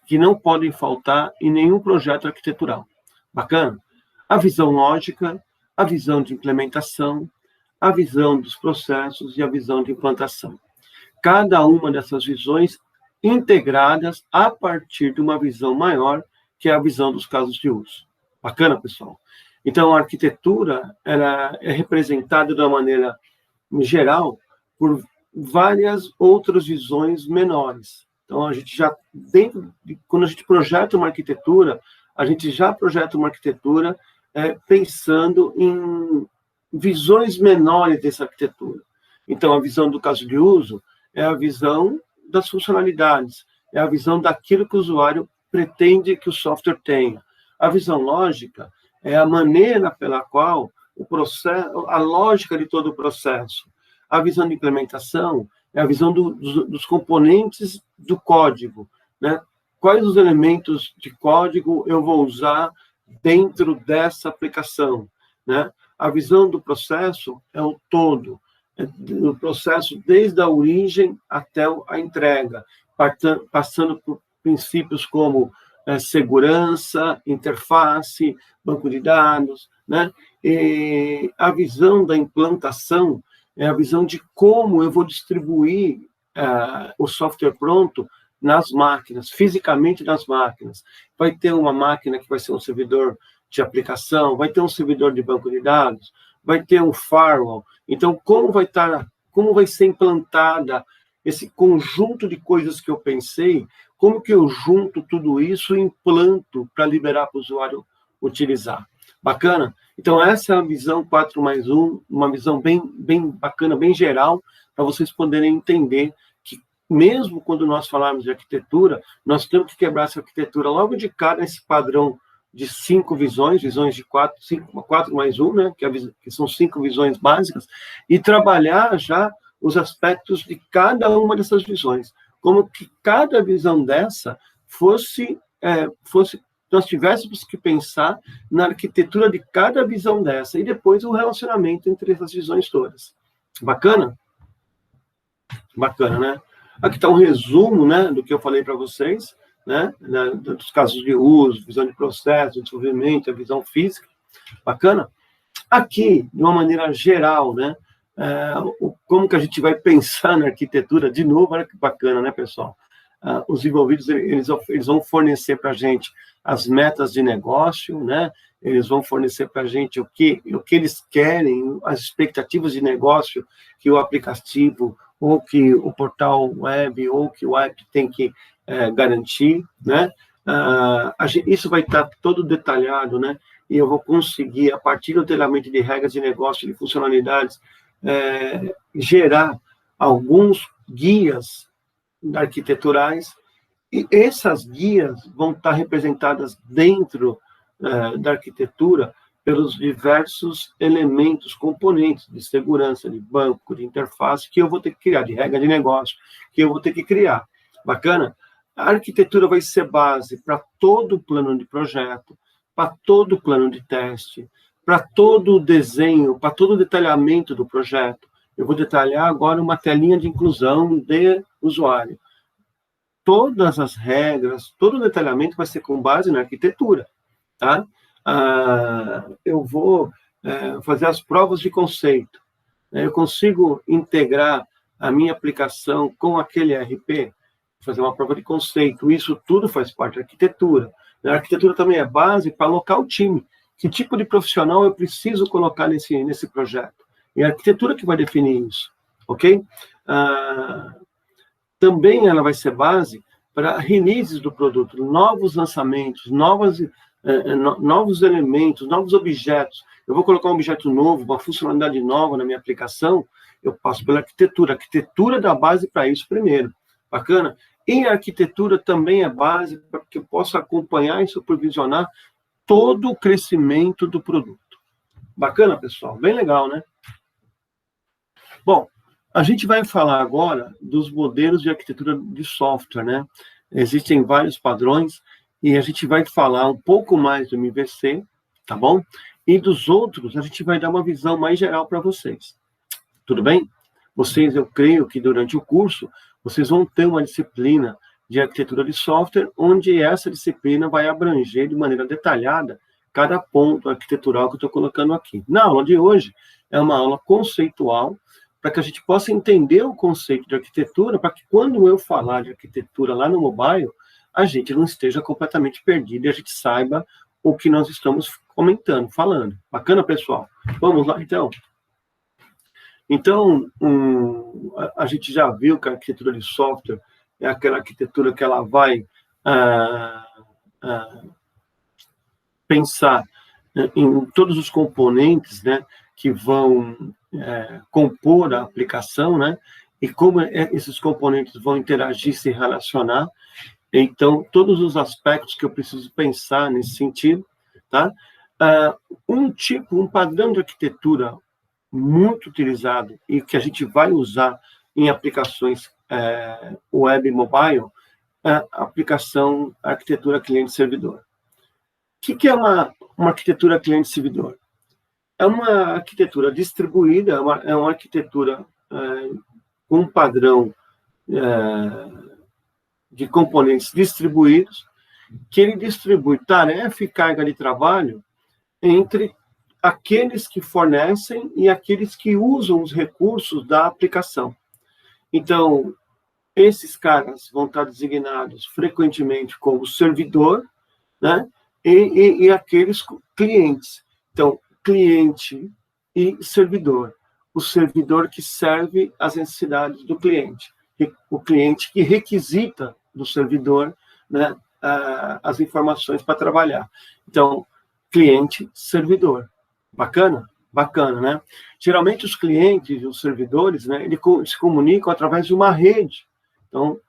que não podem faltar em nenhum projeto arquitetural. Bacana? A visão lógica, a visão de implementação, a visão dos processos e a visão de implantação. Cada uma dessas visões integradas a partir de uma visão maior, que é a visão dos casos de uso. Bacana, pessoal? Então, a arquitetura ela é representada de uma maneira geral por várias outras visões menores. Então, a gente já, quando a gente projeta uma arquitetura, a gente já projeta uma arquitetura pensando em visões menores dessa arquitetura. Então, a visão do caso de uso é a visão das funcionalidades, é a visão daquilo que o usuário pretende que o software tenha. A visão lógica é a maneira pela qual o processo, a lógica de todo o processo. A visão de implementação é a visão dos componentes do código, né? Quais os elementos de código eu vou usar dentro dessa aplicação, né? A visão do processo é o todo, o processo desde a origem até a entrega, passando por princípios como segurança, interface, banco de dados, né? E a visão da implantação é a visão de como eu vou distribuir o software pronto nas máquinas, fisicamente nas máquinas. Vai ter uma máquina que vai ser um servidor de aplicação, vai ter um servidor de banco de dados, vai ter um firewall. Então, como vai ser implantada esse conjunto de coisas que eu pensei, como que eu junto tudo isso e implanto para liberar para o usuário utilizar. Bacana? Então, essa é a visão 4+1, uma visão bem bacana, bem geral, para vocês poderem entender que, mesmo quando nós falarmos de arquitetura, nós temos que quebrar essa arquitetura logo de cara, nesse padrão de 5 visões de 4+1, né, que são 5 visões básicas, e trabalhar já os aspectos de cada uma dessas visões, como que cada visão dessa fosse nós tivéssemos que pensar na arquitetura de cada visão dessa, e depois o relacionamento entre essas visões todas. Bacana? Bacana, né? Aqui está um resumo, né, do que eu falei para vocês, né, dos casos de uso, visão de processo, desenvolvimento, a visão física. Bacana? Aqui, de uma maneira geral, né, como que a gente vai pensar na arquitetura, de novo, olha que bacana, né, pessoal? Os envolvidos, eles vão fornecer para a gente as metas de negócio, né? Eles vão fornecer para a gente o que eles querem, as expectativas de negócio que o aplicativo, ou que o portal web, ou que o app tem que garantir, né? Isso vai estar todo detalhado, né? E eu vou conseguir, a partir do detalhamento de regras de negócio, de funcionalidades, gerar alguns guias arquiteturais, e essas guias vão estar representadas dentro da arquitetura pelos diversos elementos, componentes de segurança, de banco, de interface, que eu vou ter que criar, de regra de negócio, que eu vou ter que criar. Bacana? A arquitetura vai ser base para todo o plano de projeto, para todo o plano de teste, para todo o desenho, para todo o detalhamento do projeto. Eu vou detalhar agora uma telinha de inclusão de usuário. Todas as regras, todo o detalhamento vai ser com base na arquitetura, tá? Eu vou fazer as provas de conceito. Eu consigo integrar a minha aplicação com aquele ERP, fazer uma prova de conceito. Isso tudo faz parte da arquitetura. A arquitetura também é base para alocar o time. Que tipo de profissional eu preciso colocar nesse projeto? E a arquitetura que vai definir isso, ok? Também ela vai ser base para releases do produto, novos lançamentos, novos elementos, novos objetos. Eu vou colocar um objeto novo, uma funcionalidade nova na minha aplicação, eu passo pela arquitetura. A arquitetura dá base para isso primeiro. Bacana? E a arquitetura também é base para que eu possa acompanhar e supervisionar todo o crescimento do produto. Bacana, pessoal? Bem legal, né? Bom, a gente vai falar agora dos modelos de arquitetura de software, né? Existem vários padrões e a gente vai falar um pouco mais do MVC, tá bom? E dos outros, a gente vai dar uma visão mais geral para vocês. Tudo bem? Vocês, eu creio que durante o curso, vocês vão ter uma disciplina de arquitetura de software, onde essa disciplina vai abranger de maneira detalhada cada ponto arquitetural que eu estou colocando aqui. Na aula de hoje, é uma aula conceitual, para que a gente possa entender o conceito de arquitetura, para que quando eu falar de arquitetura lá no mobile, a gente não esteja completamente perdido e a gente saiba o que nós estamos comentando, falando. Bacana, pessoal? Vamos lá, então? Então, a gente já viu que a arquitetura de software é aquela arquitetura que ela vai pensar em todos os componentes, né, que vão compor a aplicação, né, e como esses componentes vão interagir, se relacionar. Então, todos os aspectos que eu preciso pensar nesse sentido, tá? Um padrão de arquitetura muito utilizado e que a gente vai usar em aplicações web e mobile, a aplicação arquitetura cliente-servidor. O que é uma arquitetura cliente-servidor? É uma arquitetura distribuída, é uma arquitetura com um padrão de componentes distribuídos, que ele distribui tarefa e carga de trabalho entre aqueles que fornecem e aqueles que usam os recursos da aplicação. Então, esses caras vão estar designados frequentemente como servidor, né? E aqueles clientes. Então, cliente e servidor. O servidor que serve às necessidades do cliente. o cliente que requisita do servidor, né, as informações para trabalhar. Então, cliente, servidor. Bacana? Bacana, né? Geralmente os clientes e os servidores, né, eles se comunicam através de uma rede. Então,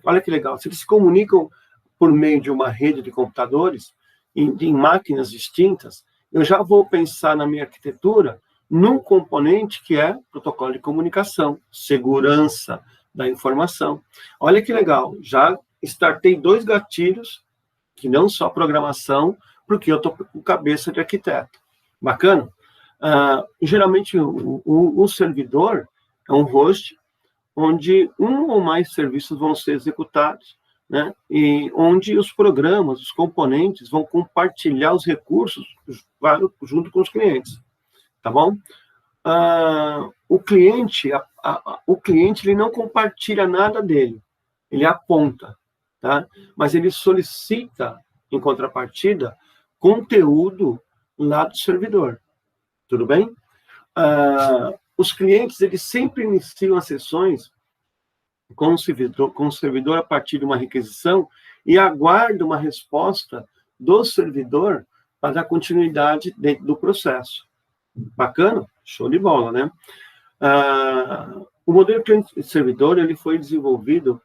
olha que legal, se eles se comunicam por meio de uma rede de computadores, em máquinas distintas, eu já vou pensar na minha arquitetura num componente que é protocolo de comunicação, segurança da informação. Olha que legal, já startei 2 gatilhos, que não só programação, porque eu estou com cabeça de arquiteto. Bacana? Geralmente, o servidor é um host, onde um ou mais serviços vão ser executados, né? E onde os programas, os componentes, vão compartilhar os recursos junto com os clientes, tá bom? O cliente ele não compartilha nada dele, ele aponta, tá? Mas ele solicita, em contrapartida, conteúdo lá do servidor, tudo bem? Os clientes, eles sempre iniciam as sessões com o servidor a partir de uma requisição e aguarda uma resposta do servidor para dar continuidade dentro do processo. Bacana? Show de bola, né? O modelo cliente-servidor, ele foi desenvolvido,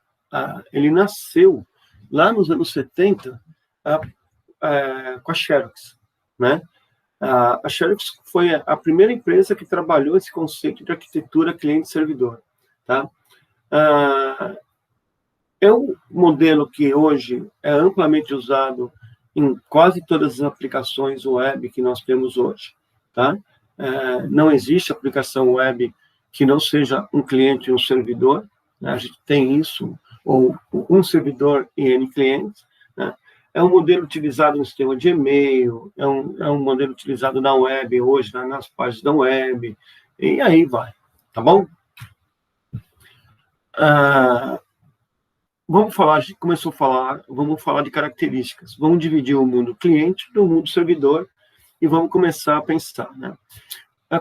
ele nasceu lá nos anos 70 com a Xerox, né? A Xerox foi a primeira empresa que trabalhou esse conceito de arquitetura cliente-servidor, tá? É um modelo que hoje é amplamente usado em quase todas as aplicações web que nós temos hoje, tá? Não existe aplicação web que não seja um cliente e um servidor, né? A gente tem isso, ou um servidor e N clientes, né? É um modelo utilizado no sistema de e-mail, é um modelo utilizado na web hoje, nas páginas da web, e aí vai, tá bom? Vamos falar, a gente começou a falar, vamos falar de características. Vamos dividir o mundo cliente do mundo servidor e vamos começar a pensar, né?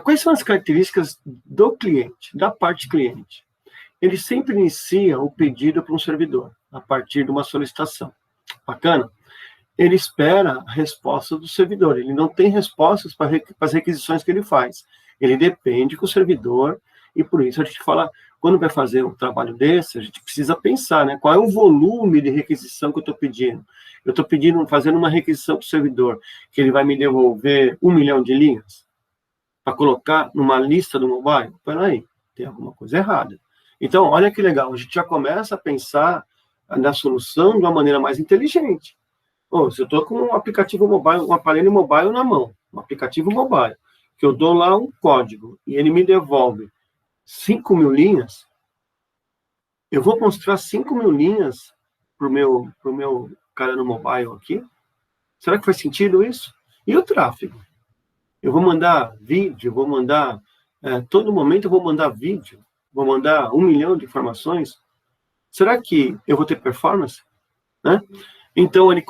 Quais são as características do cliente, da parte cliente? Ele sempre inicia o pedido para um servidor, a partir de uma solicitação. Bacana? Ele espera a resposta do servidor, ele não tem respostas para as requisições que ele faz. Ele depende com o servidor, e por isso a gente fala, quando vai fazer um trabalho desse, a gente precisa pensar, né? Qual é o volume de requisição que eu estou pedindo? Eu estou fazendo uma requisição para o servidor, que ele vai me devolver 1 milhão de linhas para colocar numa lista do mobile? Peraí, tem alguma coisa errada. Então, olha que legal, a gente já começa a pensar na solução de uma maneira mais inteligente. Se eu estou com um aplicativo mobile, um aparelho mobile na mão, um aplicativo mobile, que eu dou lá um código e ele me devolve 5.000 linhas, eu vou mostrar 5.000 linhas para o meu cara no mobile aqui? Será que faz sentido isso? E o tráfego? Eu vou mandar vídeo, vou mandar... todo momento eu vou mandar vídeo, vou mandar 1 milhão de informações. Será que eu vou ter performance? Né? Então, ele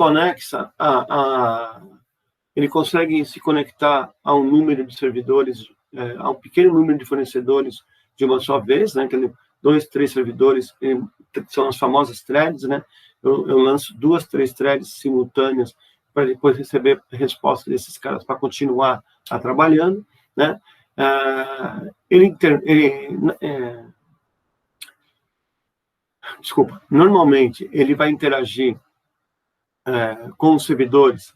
ele consegue se conectar a um número de servidores, a um pequeno número de fornecedores de uma só vez, né? 2, 3 servidores, são as famosas threads, né? Eu lanço 2, 3 threads simultâneas para depois receber resposta desses caras para continuar trabalhando, né? Normalmente, ele vai interagir com os servidores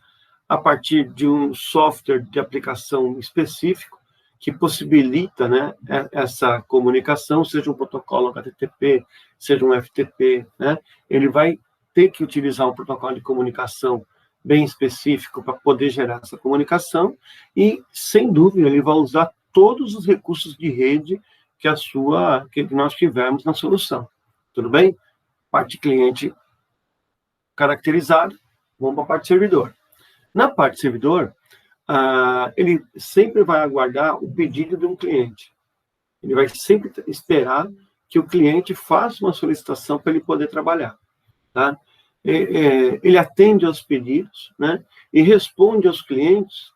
a partir de um software de aplicação específico que possibilita, né, essa comunicação, seja um protocolo HTTP, seja um FTP, né? Ele vai ter que utilizar um protocolo de comunicação bem específico para poder gerar essa comunicação e, sem dúvida, ele vai usar todos os recursos de rede que nós tivermos na solução. Tudo bem? Parte cliente caracterizada, vamos para a parte servidor. Na parte servidor, ele sempre vai aguardar o pedido de um cliente. Ele vai sempre esperar que o cliente faça uma solicitação para ele poder trabalhar, tá? Ele atende aos pedidos, né? E responde aos clientes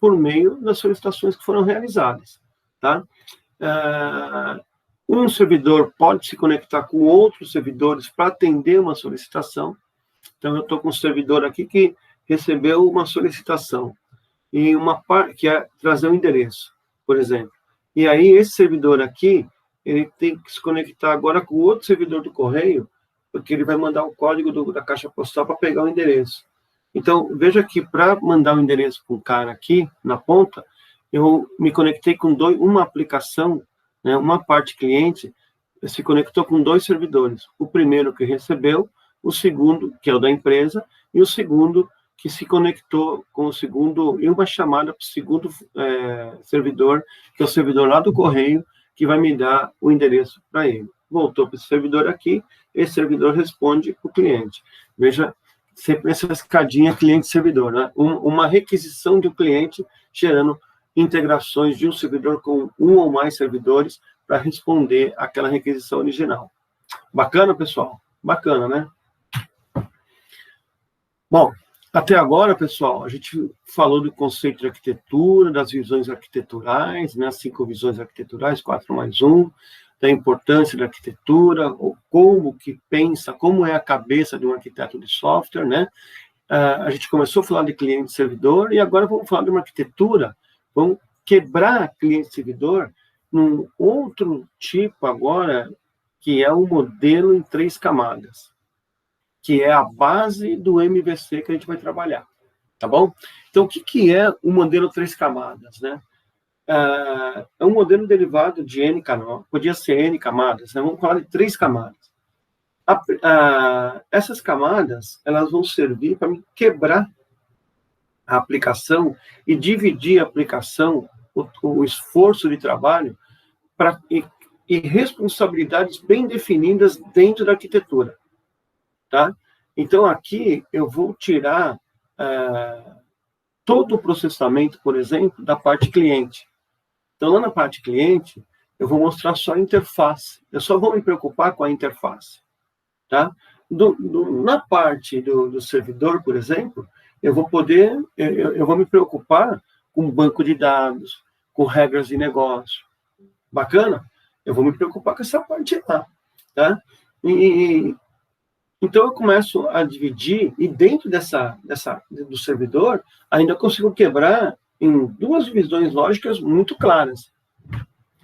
por meio das solicitações que foram realizadas, tá? Um servidor pode se conectar com outros servidores para atender uma solicitação. Então, eu estou com um servidor aqui que recebeu uma solicitação, e que é trazer um endereço, por exemplo. E aí, esse servidor aqui, ele tem que se conectar agora com outro servidor do correio, porque ele vai mandar o código da caixa postal para pegar o endereço. Então, veja que para mandar o endereço para um cara aqui, na ponta, eu me conectei com uma aplicação, né, uma parte cliente, se conectou com 2 servidores. O primeiro que recebeu, o segundo, que é o da empresa, e o segundo que se conectou com o segundo, e uma chamada para o segundo servidor, que é o servidor lá do correio, que vai me dar o endereço para ele. Voltou para esse servidor aqui, esse servidor responde para o cliente. Veja, sempre essa escadinha cliente-servidor, né? Uma requisição de um cliente gerando integrações de um servidor com um ou mais servidores para responder àquela requisição original. Bacana, pessoal? Bacana, né? Bom, até agora, pessoal, a gente falou do conceito de arquitetura, das visões arquiteturais, né, as 5 visões arquiteturais, 4+1, da importância da arquitetura, ou como que pensa, como é a cabeça de um arquiteto de software, né? A gente começou a falar de cliente-servidor, e agora vamos falar de uma arquitetura, vamos quebrar cliente-servidor num outro tipo agora, que é o modelo em 3 camadas. Que é a base do MVC que a gente vai trabalhar, tá bom? Então, o que é o modelo 3 camadas, né? É um modelo derivado de N camadas, podia ser N camadas, né? Vamos falar de 3 camadas. Essas camadas, elas vão servir para quebrar a aplicação e dividir a aplicação, o esforço de trabalho, e responsabilidades bem definidas dentro da arquitetura. Tá? Então, aqui eu vou tirar todo o processamento, por exemplo, da parte cliente. Então, lá na parte cliente, eu vou mostrar só a interface. Eu só vou me preocupar com a interface. Tá? Na parte do servidor, por exemplo, eu vou me preocupar com banco de dados, com regras de negócio. Bacana? Eu vou me preocupar com essa parte lá. Tá? Então, eu começo a dividir, e dentro do servidor, ainda consigo quebrar em 2 divisões lógicas muito claras.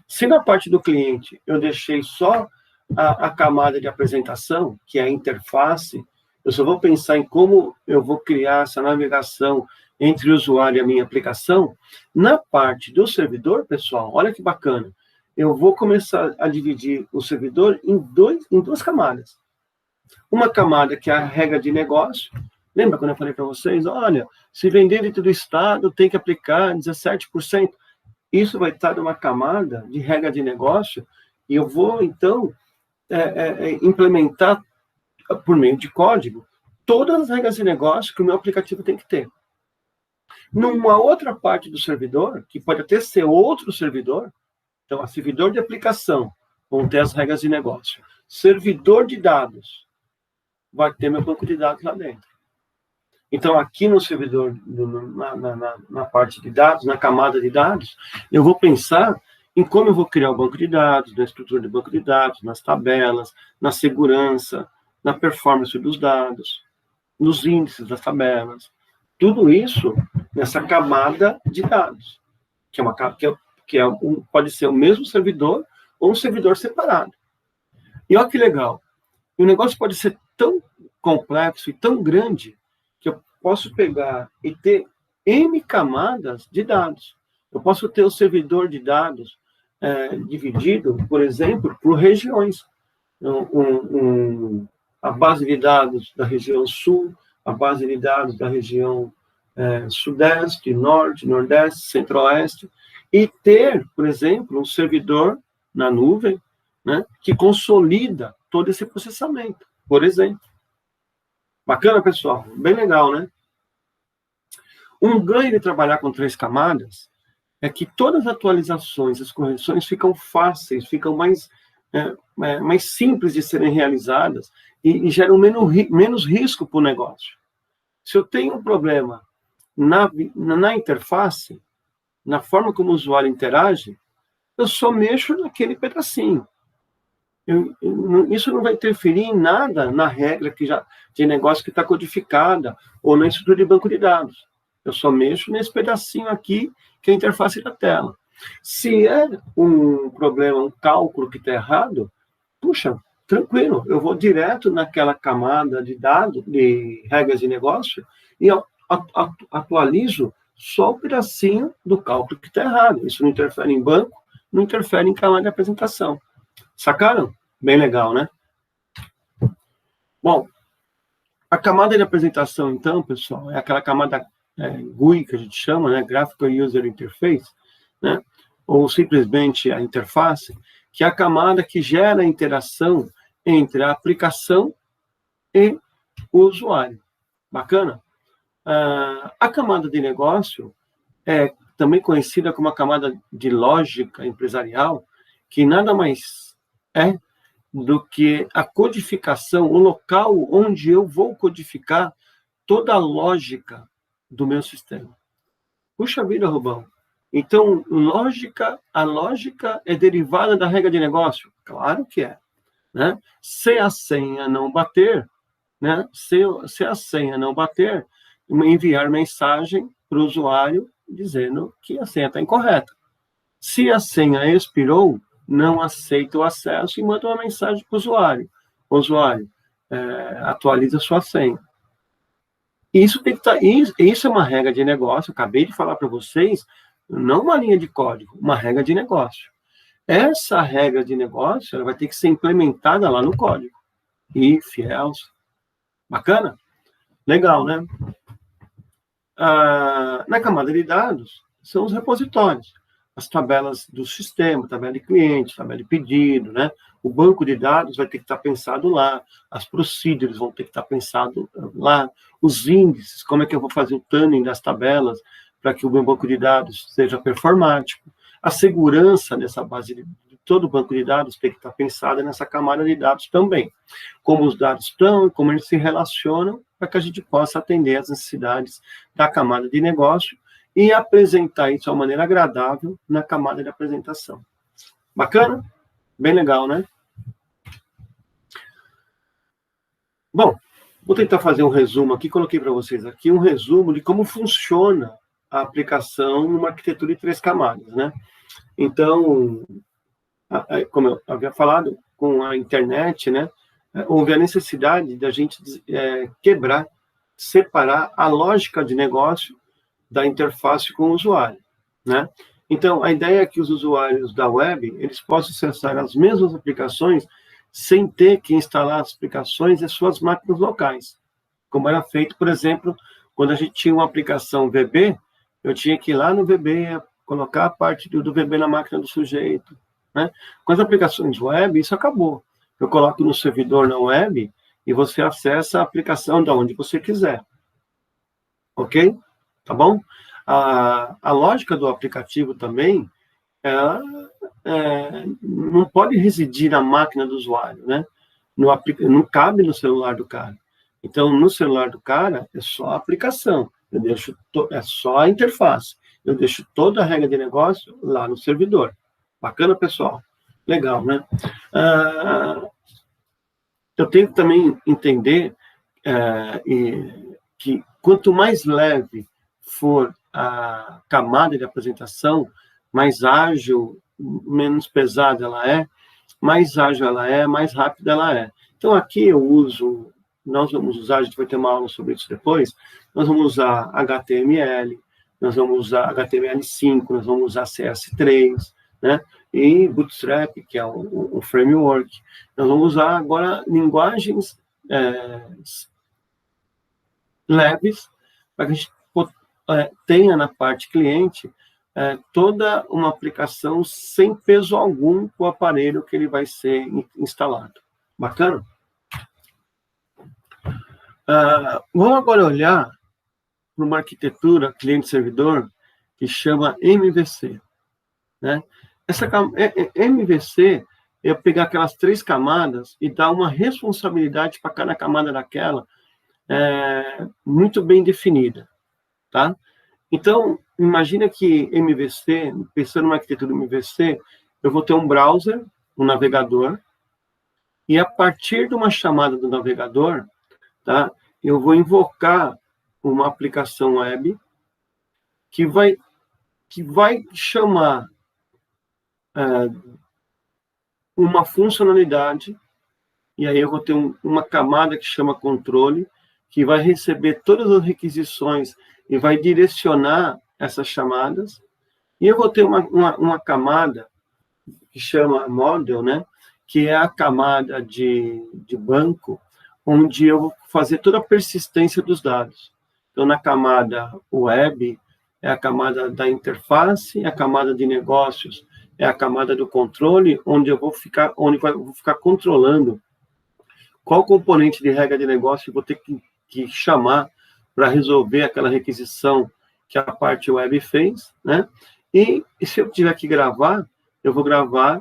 Se na parte do cliente eu deixei só a camada de apresentação, que é a interface, eu só vou pensar em como eu vou criar essa navegação entre o usuário e a minha aplicação, na parte do servidor, pessoal, olha que bacana, eu vou começar a dividir o servidor em 2 camadas. Uma camada que é a regra de negócio. Lembra quando eu falei para vocês? Olha, se vender dentro do Estado, tem que aplicar 17%. Isso vai estar numa camada de regra de negócio, e eu vou, então, implementar, por meio de código, todas as regras de negócio que o meu aplicativo tem que ter. Numa outra parte do servidor, que pode até ser outro servidor, então, servidor de aplicação, vão ter as regras de negócio. Servidor de dados, vai ter meu banco de dados lá dentro. Então, aqui no servidor, na parte de dados, na camada de dados, eu vou pensar em como eu vou criar o banco de dados, na estrutura do banco de dados, nas tabelas, na segurança, na performance dos dados, nos índices das tabelas. Tudo isso nessa camada de dados, pode ser o mesmo servidor ou um servidor separado. E olha que legal, o negócio pode ser tão complexo e tão grande que eu posso pegar e ter N camadas de dados. Eu posso ter o servidor de dados dividido, por exemplo, por regiões. A base de dados da região sul, a base de dados da região sudeste, norte, nordeste, centro-oeste, e ter, por exemplo, um servidor na nuvem, né, que consolida todo esse processamento, por exemplo. Bacana, pessoal? Bem legal, né? Um ganho de trabalhar com 3 camadas é que todas as atualizações, as correções ficam fáceis, ficam mais simples de serem realizadas e geram menos risco para o negócio. Se eu tenho um problema na interface, na forma como o usuário interage, eu só mexo naquele pedacinho. Isso não vai interferir em nada na regra de negócio que está codificada ou na estrutura de banco de dados. Eu só mexo nesse pedacinho aqui, que é a interface da tela. Se é um problema, um cálculo que está errado, puxa, tranquilo, eu vou direto naquela camada de dados, de regras de negócio, e atualizo só o pedacinho do cálculo que está errado. Isso não interfere em banco, não interfere em camada de apresentação. Sacaram? Bem legal, né? Bom, a camada de apresentação, então, pessoal, é aquela camada GUI que a gente chama, né? Graphical User Interface, né? Ou simplesmente a interface, que é a camada que gera a interação entre a aplicação e o usuário. Bacana? A camada de negócio é também conhecida como a camada de lógica empresarial, que nada mais é do que a codificação, o local onde eu vou codificar toda a lógica do meu sistema. Puxa vida, Rubão. Então, a lógica é derivada da regra de negócio? Claro que é. Né? Se a senha não bater, né? Se a senha não bater, enviar mensagem para o usuário dizendo que a senha está incorreta. Se a senha expirou, não aceita o acesso e manda uma mensagem para o usuário. O usuário, atualiza sua senha. Isso tem que estar. Isso é uma regra de negócio. Eu acabei de falar para vocês, não uma linha de código, uma regra de negócio. Essa regra de negócio ela vai ter que ser implementada lá no código. If, else. Bacana? Legal, né? Na camada de dados, são os repositórios. As tabelas do sistema, tabela de cliente, tabela de pedido, né? O banco de dados vai ter que estar pensado lá, as procedures vão ter que estar pensado lá, os índices, como é que eu vou fazer o tuning das tabelas para que o meu banco de dados seja performático. A segurança dessa base de todo o banco de dados tem que estar pensada nessa camada de dados também. Como os dados estão e como eles se relacionam para que a gente possa atender às necessidades da camada de negócio e apresentar isso de uma maneira agradável na camada de apresentação. Bacana? Bem legal, né? Bom, vou tentar fazer um resumo aqui, coloquei para vocês aqui um resumo de como funciona a aplicação numa arquitetura de 3 camadas, né? Então, como eu havia falado, com a internet, né, houve a necessidade da gente quebrar, separar a lógica de negócio da interface com o usuário, né? Então, a ideia é que os usuários da web, eles possam acessar as mesmas aplicações sem ter que instalar as aplicações em suas máquinas locais, como era feito, por exemplo, quando a gente tinha uma aplicação VB, eu tinha que ir lá no VB, colocar a parte do VB na máquina do sujeito, né? Com as aplicações web, isso acabou. Eu coloco no servidor na web e você acessa a aplicação de onde você quiser. Ok? Tá bom? A lógica do aplicativo também, ela não pode residir na máquina do usuário, né? Não cabe no celular do cara. Então, no celular do cara, é só a aplicação. É só a interface. Eu deixo toda a regra de negócio lá no servidor. Bacana, pessoal? Legal, né? Eu tenho que também entender que quanto mais leve for a camada de apresentação, mais ágil, menos pesada ela é, mais ágil ela é, mais rápida ela é. Então, aqui nós vamos usar, a gente vai ter uma aula sobre isso depois, nós vamos usar HTML, nós vamos usar HTML5, nós vamos usar CS3, né? E Bootstrap, que é o framework. Nós vamos usar agora linguagens leves, para que a gente tenha na parte cliente toda uma aplicação sem peso algum para o aparelho que ele vai ser instalado. Bacana? Vamos agora olhar para uma arquitetura cliente-servidor que chama MVC, né? Essa MVC é pegar aquelas 3 camadas e dar uma responsabilidade para cada camada daquela muito bem definida, tá? Então, imagina que MVC, pensando numa arquitetura MVC, eu vou ter um browser, um navegador, E a partir de uma chamada do navegador, tá, eu vou invocar uma aplicação web que vai chamar uma funcionalidade, e aí eu vou ter uma camada que chama controle, que vai receber todas as requisições e vai direcionar essas chamadas, e eu vou ter uma camada que chama model, né, que é a camada de banco, onde eu vou fazer toda a persistência dos dados. Então, na camada web, é a camada da interface, a camada de negócios é a camada do controle, onde eu vou ficar controlando qual componente de regra de negócio eu vou ter que chamar para resolver aquela requisição que a parte web fez, né? E se eu tiver que gravar, eu vou gravar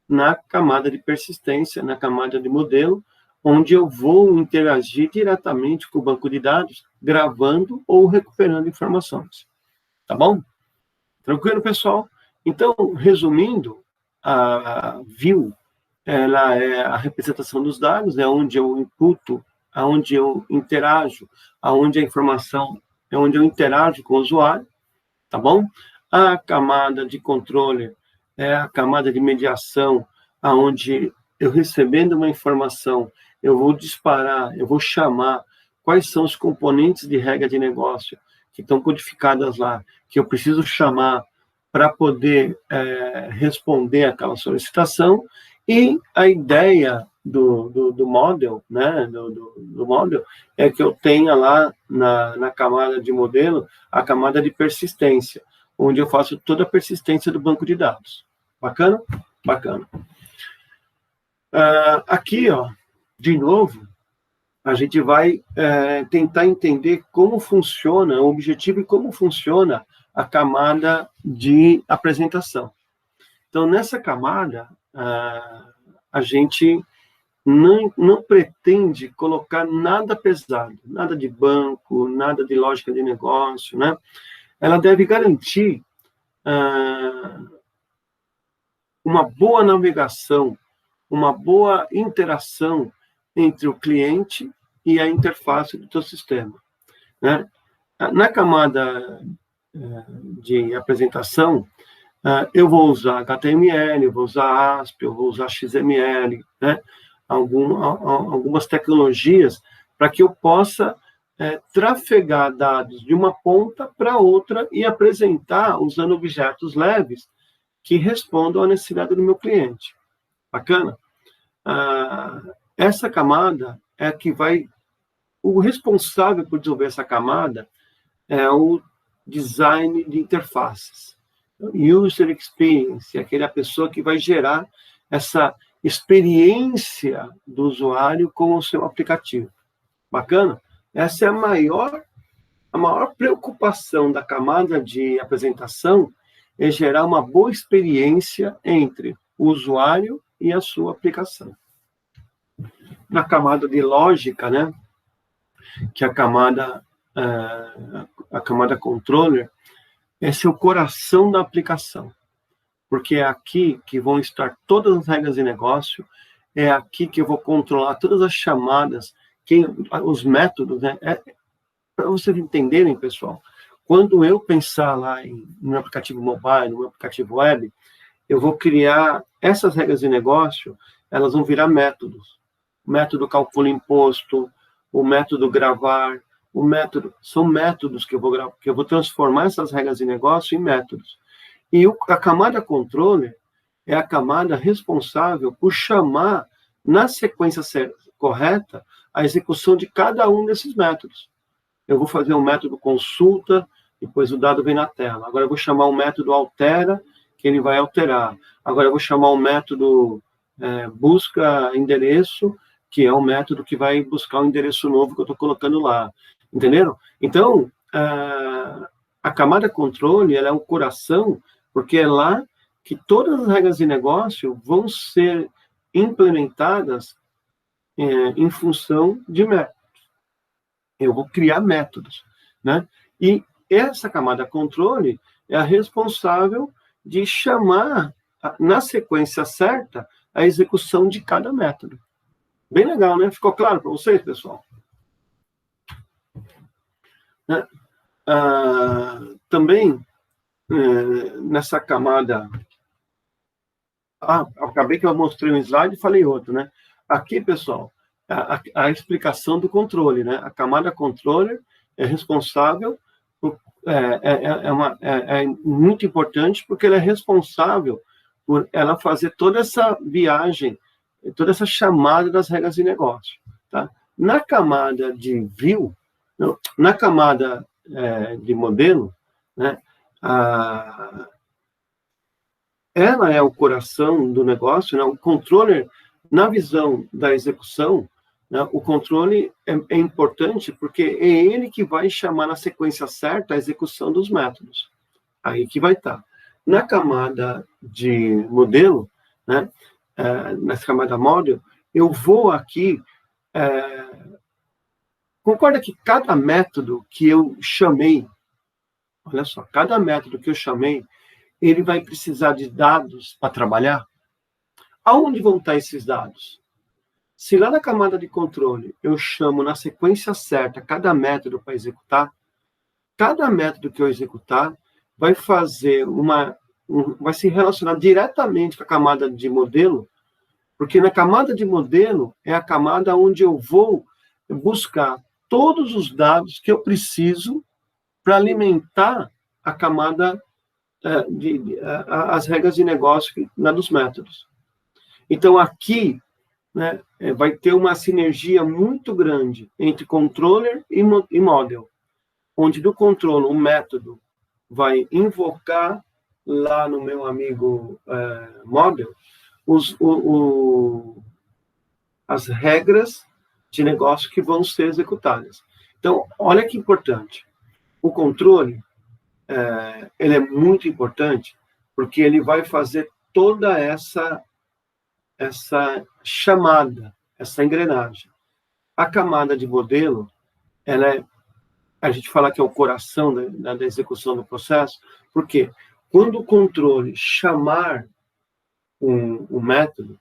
na camada de persistência, na camada de modelo, onde eu vou interagir diretamente com o banco de dados, gravando ou recuperando informações. Tá bom? Tranquilo, pessoal? Então, resumindo, a view, ela é a representação dos dados, é onde eu imputo, aonde eu interajo, aonde a informação é onde eu interajo com o usuário, tá bom? A camada de controle é a camada de mediação, aonde eu recebendo uma informação, eu vou disparar, eu vou chamar quais são os componentes de regra de negócio que estão codificadas lá, que eu preciso chamar para poder responder aquela solicitação, e a ideia do model, né, do model, é que eu tenha lá na camada de modelo a camada de persistência, onde eu faço toda a persistência do banco de dados. Bacana? Bacana. Aqui, ó, de novo, a gente vai tentar entender como funciona o objetivo e como funciona a camada de apresentação. Então, nessa camada, a gente não pretende colocar nada pesado, nada de banco, nada de lógica de negócio, né? Ela deve garantir uma boa navegação, uma boa interação entre o cliente e a interface do teu sistema, né? Na camada de apresentação, eu vou usar HTML, eu vou usar ASP, eu vou usar XML, né? Algumas tecnologias para que eu possa trafegar dados de uma ponta para outra e apresentar usando objetos leves que respondam à necessidade do meu cliente. Bacana? Essa camada é que vai... O responsável por desenvolver essa camada é o design de interfaces. User experience, aquela pessoa que vai gerar essa experiência do usuário com o seu aplicativo. Bacana? Essa é a maior preocupação da camada de apresentação, é gerar uma boa experiência entre o usuário e a sua aplicação. Na camada de lógica, né, que é a camada controller, esse é o coração da aplicação, porque é aqui que vão estar todas as regras de negócio, é aqui que eu vou controlar todas as chamadas, os métodos, né? Para vocês entenderem, pessoal, quando eu pensar lá no aplicativo mobile, no aplicativo web, eu vou criar essas regras de negócio, elas vão virar métodos. O método calcula imposto, o método gravar, são métodos que eu vou transformar essas regras de negócio em métodos. E a camada controller é a camada responsável por chamar, na sequência correta, a execução de cada um desses métodos. Eu vou fazer um método consulta, depois o dado vem na tela. Agora eu vou chamar um método altera, que ele vai alterar. Agora eu vou chamar um método busca endereço, que é um método que vai buscar o endereço novo que eu estou colocando lá. Entenderam? Então, a camada controle, ela é o coração, porque é lá que todas as regras de negócio vão ser implementadas em função de métodos. Eu vou criar métodos, né? E essa camada controle é a responsável de chamar, na sequência certa, a execução de cada método. Bem legal, né? Ficou claro para vocês, pessoal? Né? Também, nessa camada... acabei que eu mostrei um slide e falei outro, né? Aqui, pessoal, a explicação do controle, né? A camada controller é responsável por, é muito importante porque ela é responsável por ela fazer toda essa viagem, toda essa chamada das regras de negócio, tá? Na camada de view, na camada de modelo, né? Ela é o coração do negócio, né? O controller, na visão da execução, né? O controle é importante porque é ele que vai chamar na sequência certa a execução dos métodos. Aí que vai estar. Na camada de modelo, né? Nessa camada model, eu vou aqui... concorda que cada método que eu chamei, olha só, cada método que eu chamei, ele vai precisar de dados para trabalhar? Aonde vão estar esses dados? Se lá na camada de controle eu chamo na sequência certa cada método para executar, cada método que eu executar vai fazer vai se relacionar diretamente com a camada de modelo, porque na camada de modelo é a camada onde eu vou buscar todos os dados que eu preciso para alimentar a camada as regras de negócio dos métodos. Então, aqui, né, vai ter uma sinergia muito grande entre controller e model, onde do controller o método vai invocar lá no meu amigo model as regras de negócio que vão ser executadas. Então, olha que importante. O controle, ele é muito importante porque ele vai fazer toda essa chamada, essa engrenagem. A camada de modelo, a gente fala que é o coração da execução do processo, porque quando o controle chamar um método,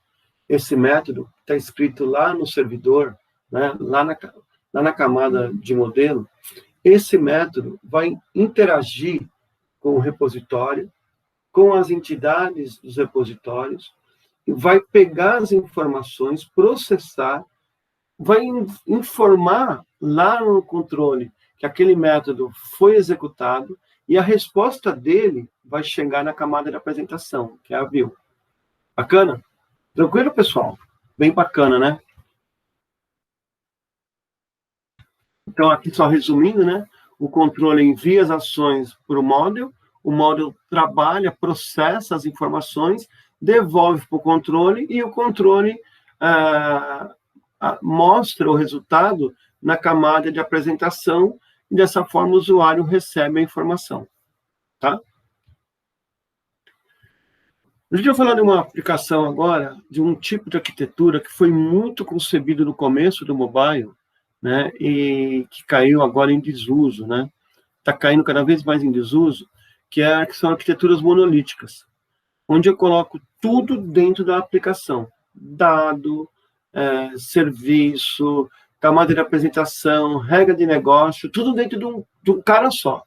esse método está escrito lá no servidor, né, lá na camada de modelo, esse método vai interagir com o repositório, com as entidades dos repositórios, vai pegar as informações, processar, vai informar lá no controle que aquele método foi executado e a resposta dele vai chegar na camada de apresentação, que é a view. Bacana? Tranquilo, pessoal? Bem bacana, né? Então, aqui só resumindo, né? O controle envia as ações para o model trabalha, processa as informações, devolve para o controle e o controle mostra o resultado na camada de apresentação e dessa forma o usuário recebe a informação. Tá? A gente vai falar de uma aplicação agora, de um tipo de arquitetura que foi muito concebido no começo do mobile, né, e que caiu agora em desuso, né? Está caindo cada vez mais em desuso, que são arquiteturas monolíticas, onde eu coloco tudo dentro da aplicação. Dado, serviço, camada de apresentação, regra de negócio, tudo dentro de um cara só.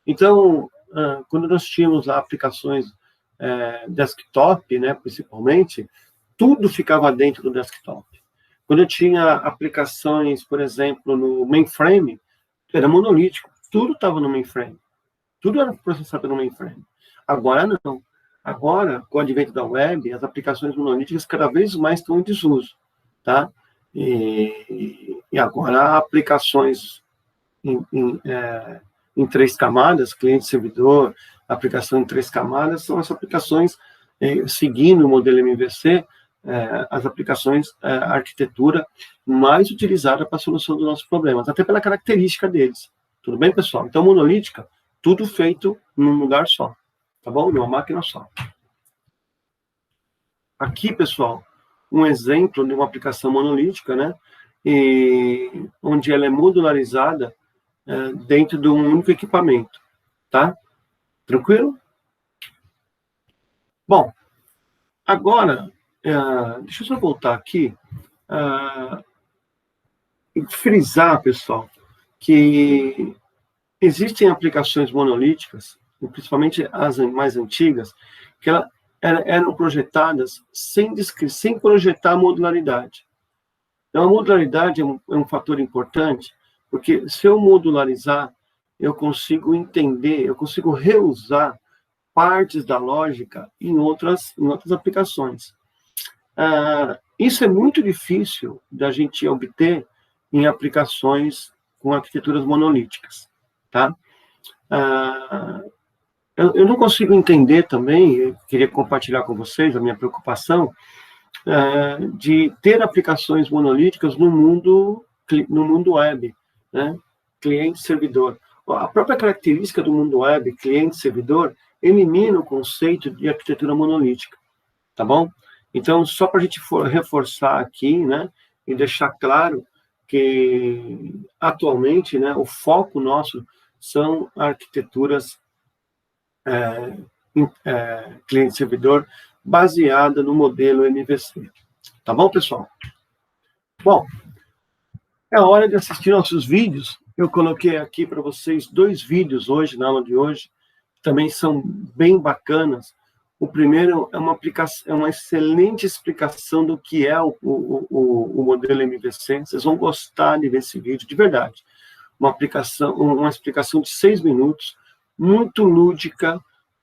Então, quando nós tínhamos aplicações desktop, né, principalmente, tudo ficava dentro do desktop. Quando eu tinha aplicações, por exemplo, no mainframe, era monolítico, tudo estava no mainframe. Tudo era processado no mainframe. Agora não. Agora, com o advento da web, as aplicações monolíticas cada vez mais estão em desuso. Tá? E agora, aplicações em 3 camadas, cliente-servidor, aplicação em 3 camadas, são as aplicações, seguindo o modelo MVC, as aplicações, a arquitetura mais utilizada para a solução dos nossos problemas, até pela característica deles. Tudo bem, pessoal? Então, monolítica, tudo feito num lugar só, tá bom? Numa máquina só. Aqui, pessoal, um exemplo de uma aplicação monolítica, né? Onde ela é modularizada dentro de um único equipamento, tá? Tranquilo? Bom, agora, deixa eu só voltar aqui frisar, pessoal, que existem aplicações monolíticas, principalmente as mais antigas, que eram projetadas sem projetar a modularidade. Então, a modularidade é um fator importante, porque se eu modularizar, eu consigo entender, eu consigo reusar partes da lógica em outras aplicações. Isso é muito difícil da gente obter em aplicações com arquiteturas monolíticas, tá? Eu não consigo entender também, eu queria compartilhar com vocês a minha preocupação de ter aplicações monolíticas no mundo web, né? Cliente-servidor. A própria característica do mundo web, cliente-servidor, elimina o conceito de arquitetura monolítica, tá bom? Então, só para a gente reforçar aqui, né, e deixar claro que, atualmente, né, o foco nosso são arquiteturas cliente-servidor baseada no modelo MVC. Tá bom, pessoal? Bom, é hora de assistir nossos vídeos. Eu coloquei aqui para vocês 2 vídeos hoje, na aula de hoje, também são bem bacanas. O primeiro é uma excelente explicação do que é o modelo MVC. Vocês vão gostar de ver esse vídeo, de verdade. Uma explicação de 6 minutos, muito lúdica,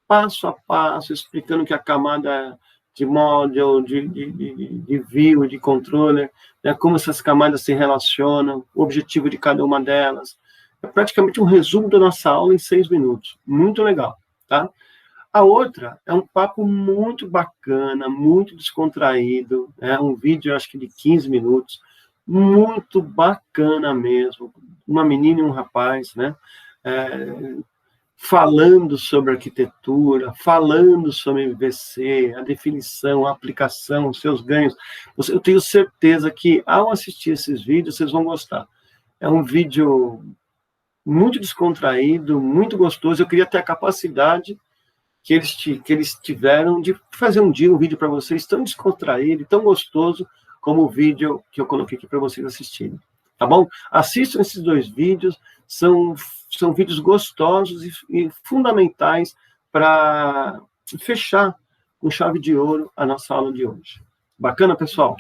passo a passo, explicando que a camada de model, de view, de controller, né, como essas camadas se relacionam, o objetivo de cada uma delas. É praticamente um resumo da nossa aula em 6 minutos. Muito legal, tá? A outra é um papo muito bacana, muito descontraído, é um vídeo, acho que de 15 minutos, muito bacana mesmo, uma menina e um rapaz, né, falando sobre arquitetura, falando sobre MVC, a definição, a aplicação, os seus ganhos. Eu tenho certeza que, ao assistir esses vídeos, vocês vão gostar. É um vídeo muito descontraído, muito gostoso. Eu queria ter a capacidade que eles tiveram de fazer um vídeo para vocês tão descontraído e tão gostoso como o vídeo que eu coloquei aqui para vocês assistirem. Tá bom? Assistam esses 2 vídeos, são vídeos gostosos e fundamentais para fechar com chave de ouro a nossa aula de hoje. Bacana, pessoal?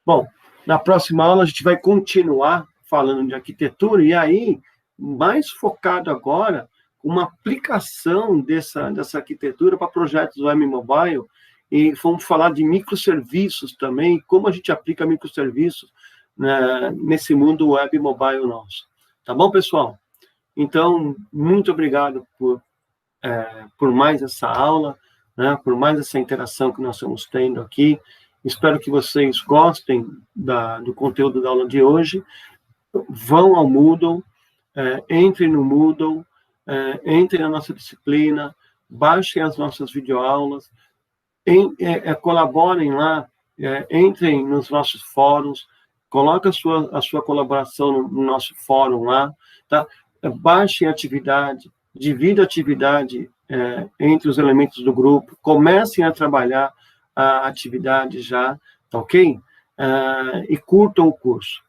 Bom, na próxima aula a gente vai continuar falando de arquitetura, e aí, mais focado agora, uma aplicação dessa arquitetura para projetos web mobile, e vamos falar de microserviços também, como a gente aplica microserviços, né, nesse mundo web mobile nosso. Tá bom, pessoal? Então, muito obrigado por mais essa aula, né, por mais essa interação que nós estamos tendo aqui. Espero que vocês gostem do conteúdo da aula de hoje. Vão ao Moodle, entrem no Moodle, entrem na nossa disciplina, baixem as nossas videoaulas, colaborem lá, entrem nos nossos fóruns, coloque a sua colaboração no nosso fórum lá, tá? Baixem a atividade, divida a atividade entre os elementos do grupo, comecem a trabalhar a atividade já, tá ok? E curtam o curso.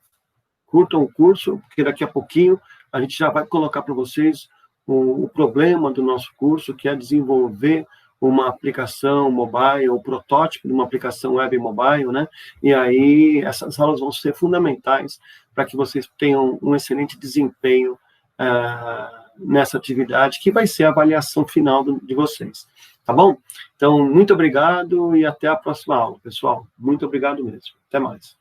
Curtam o curso, porque daqui a pouquinho a gente já vai colocar para vocês o problema do nosso curso, que é desenvolver uma aplicação mobile, o protótipo de uma aplicação web mobile, né? E aí essas aulas vão ser fundamentais para que vocês tenham um excelente desempenho nessa atividade, que vai ser a avaliação final de vocês, tá bom? Então, muito obrigado e até a próxima aula, pessoal. Muito obrigado mesmo. Até mais.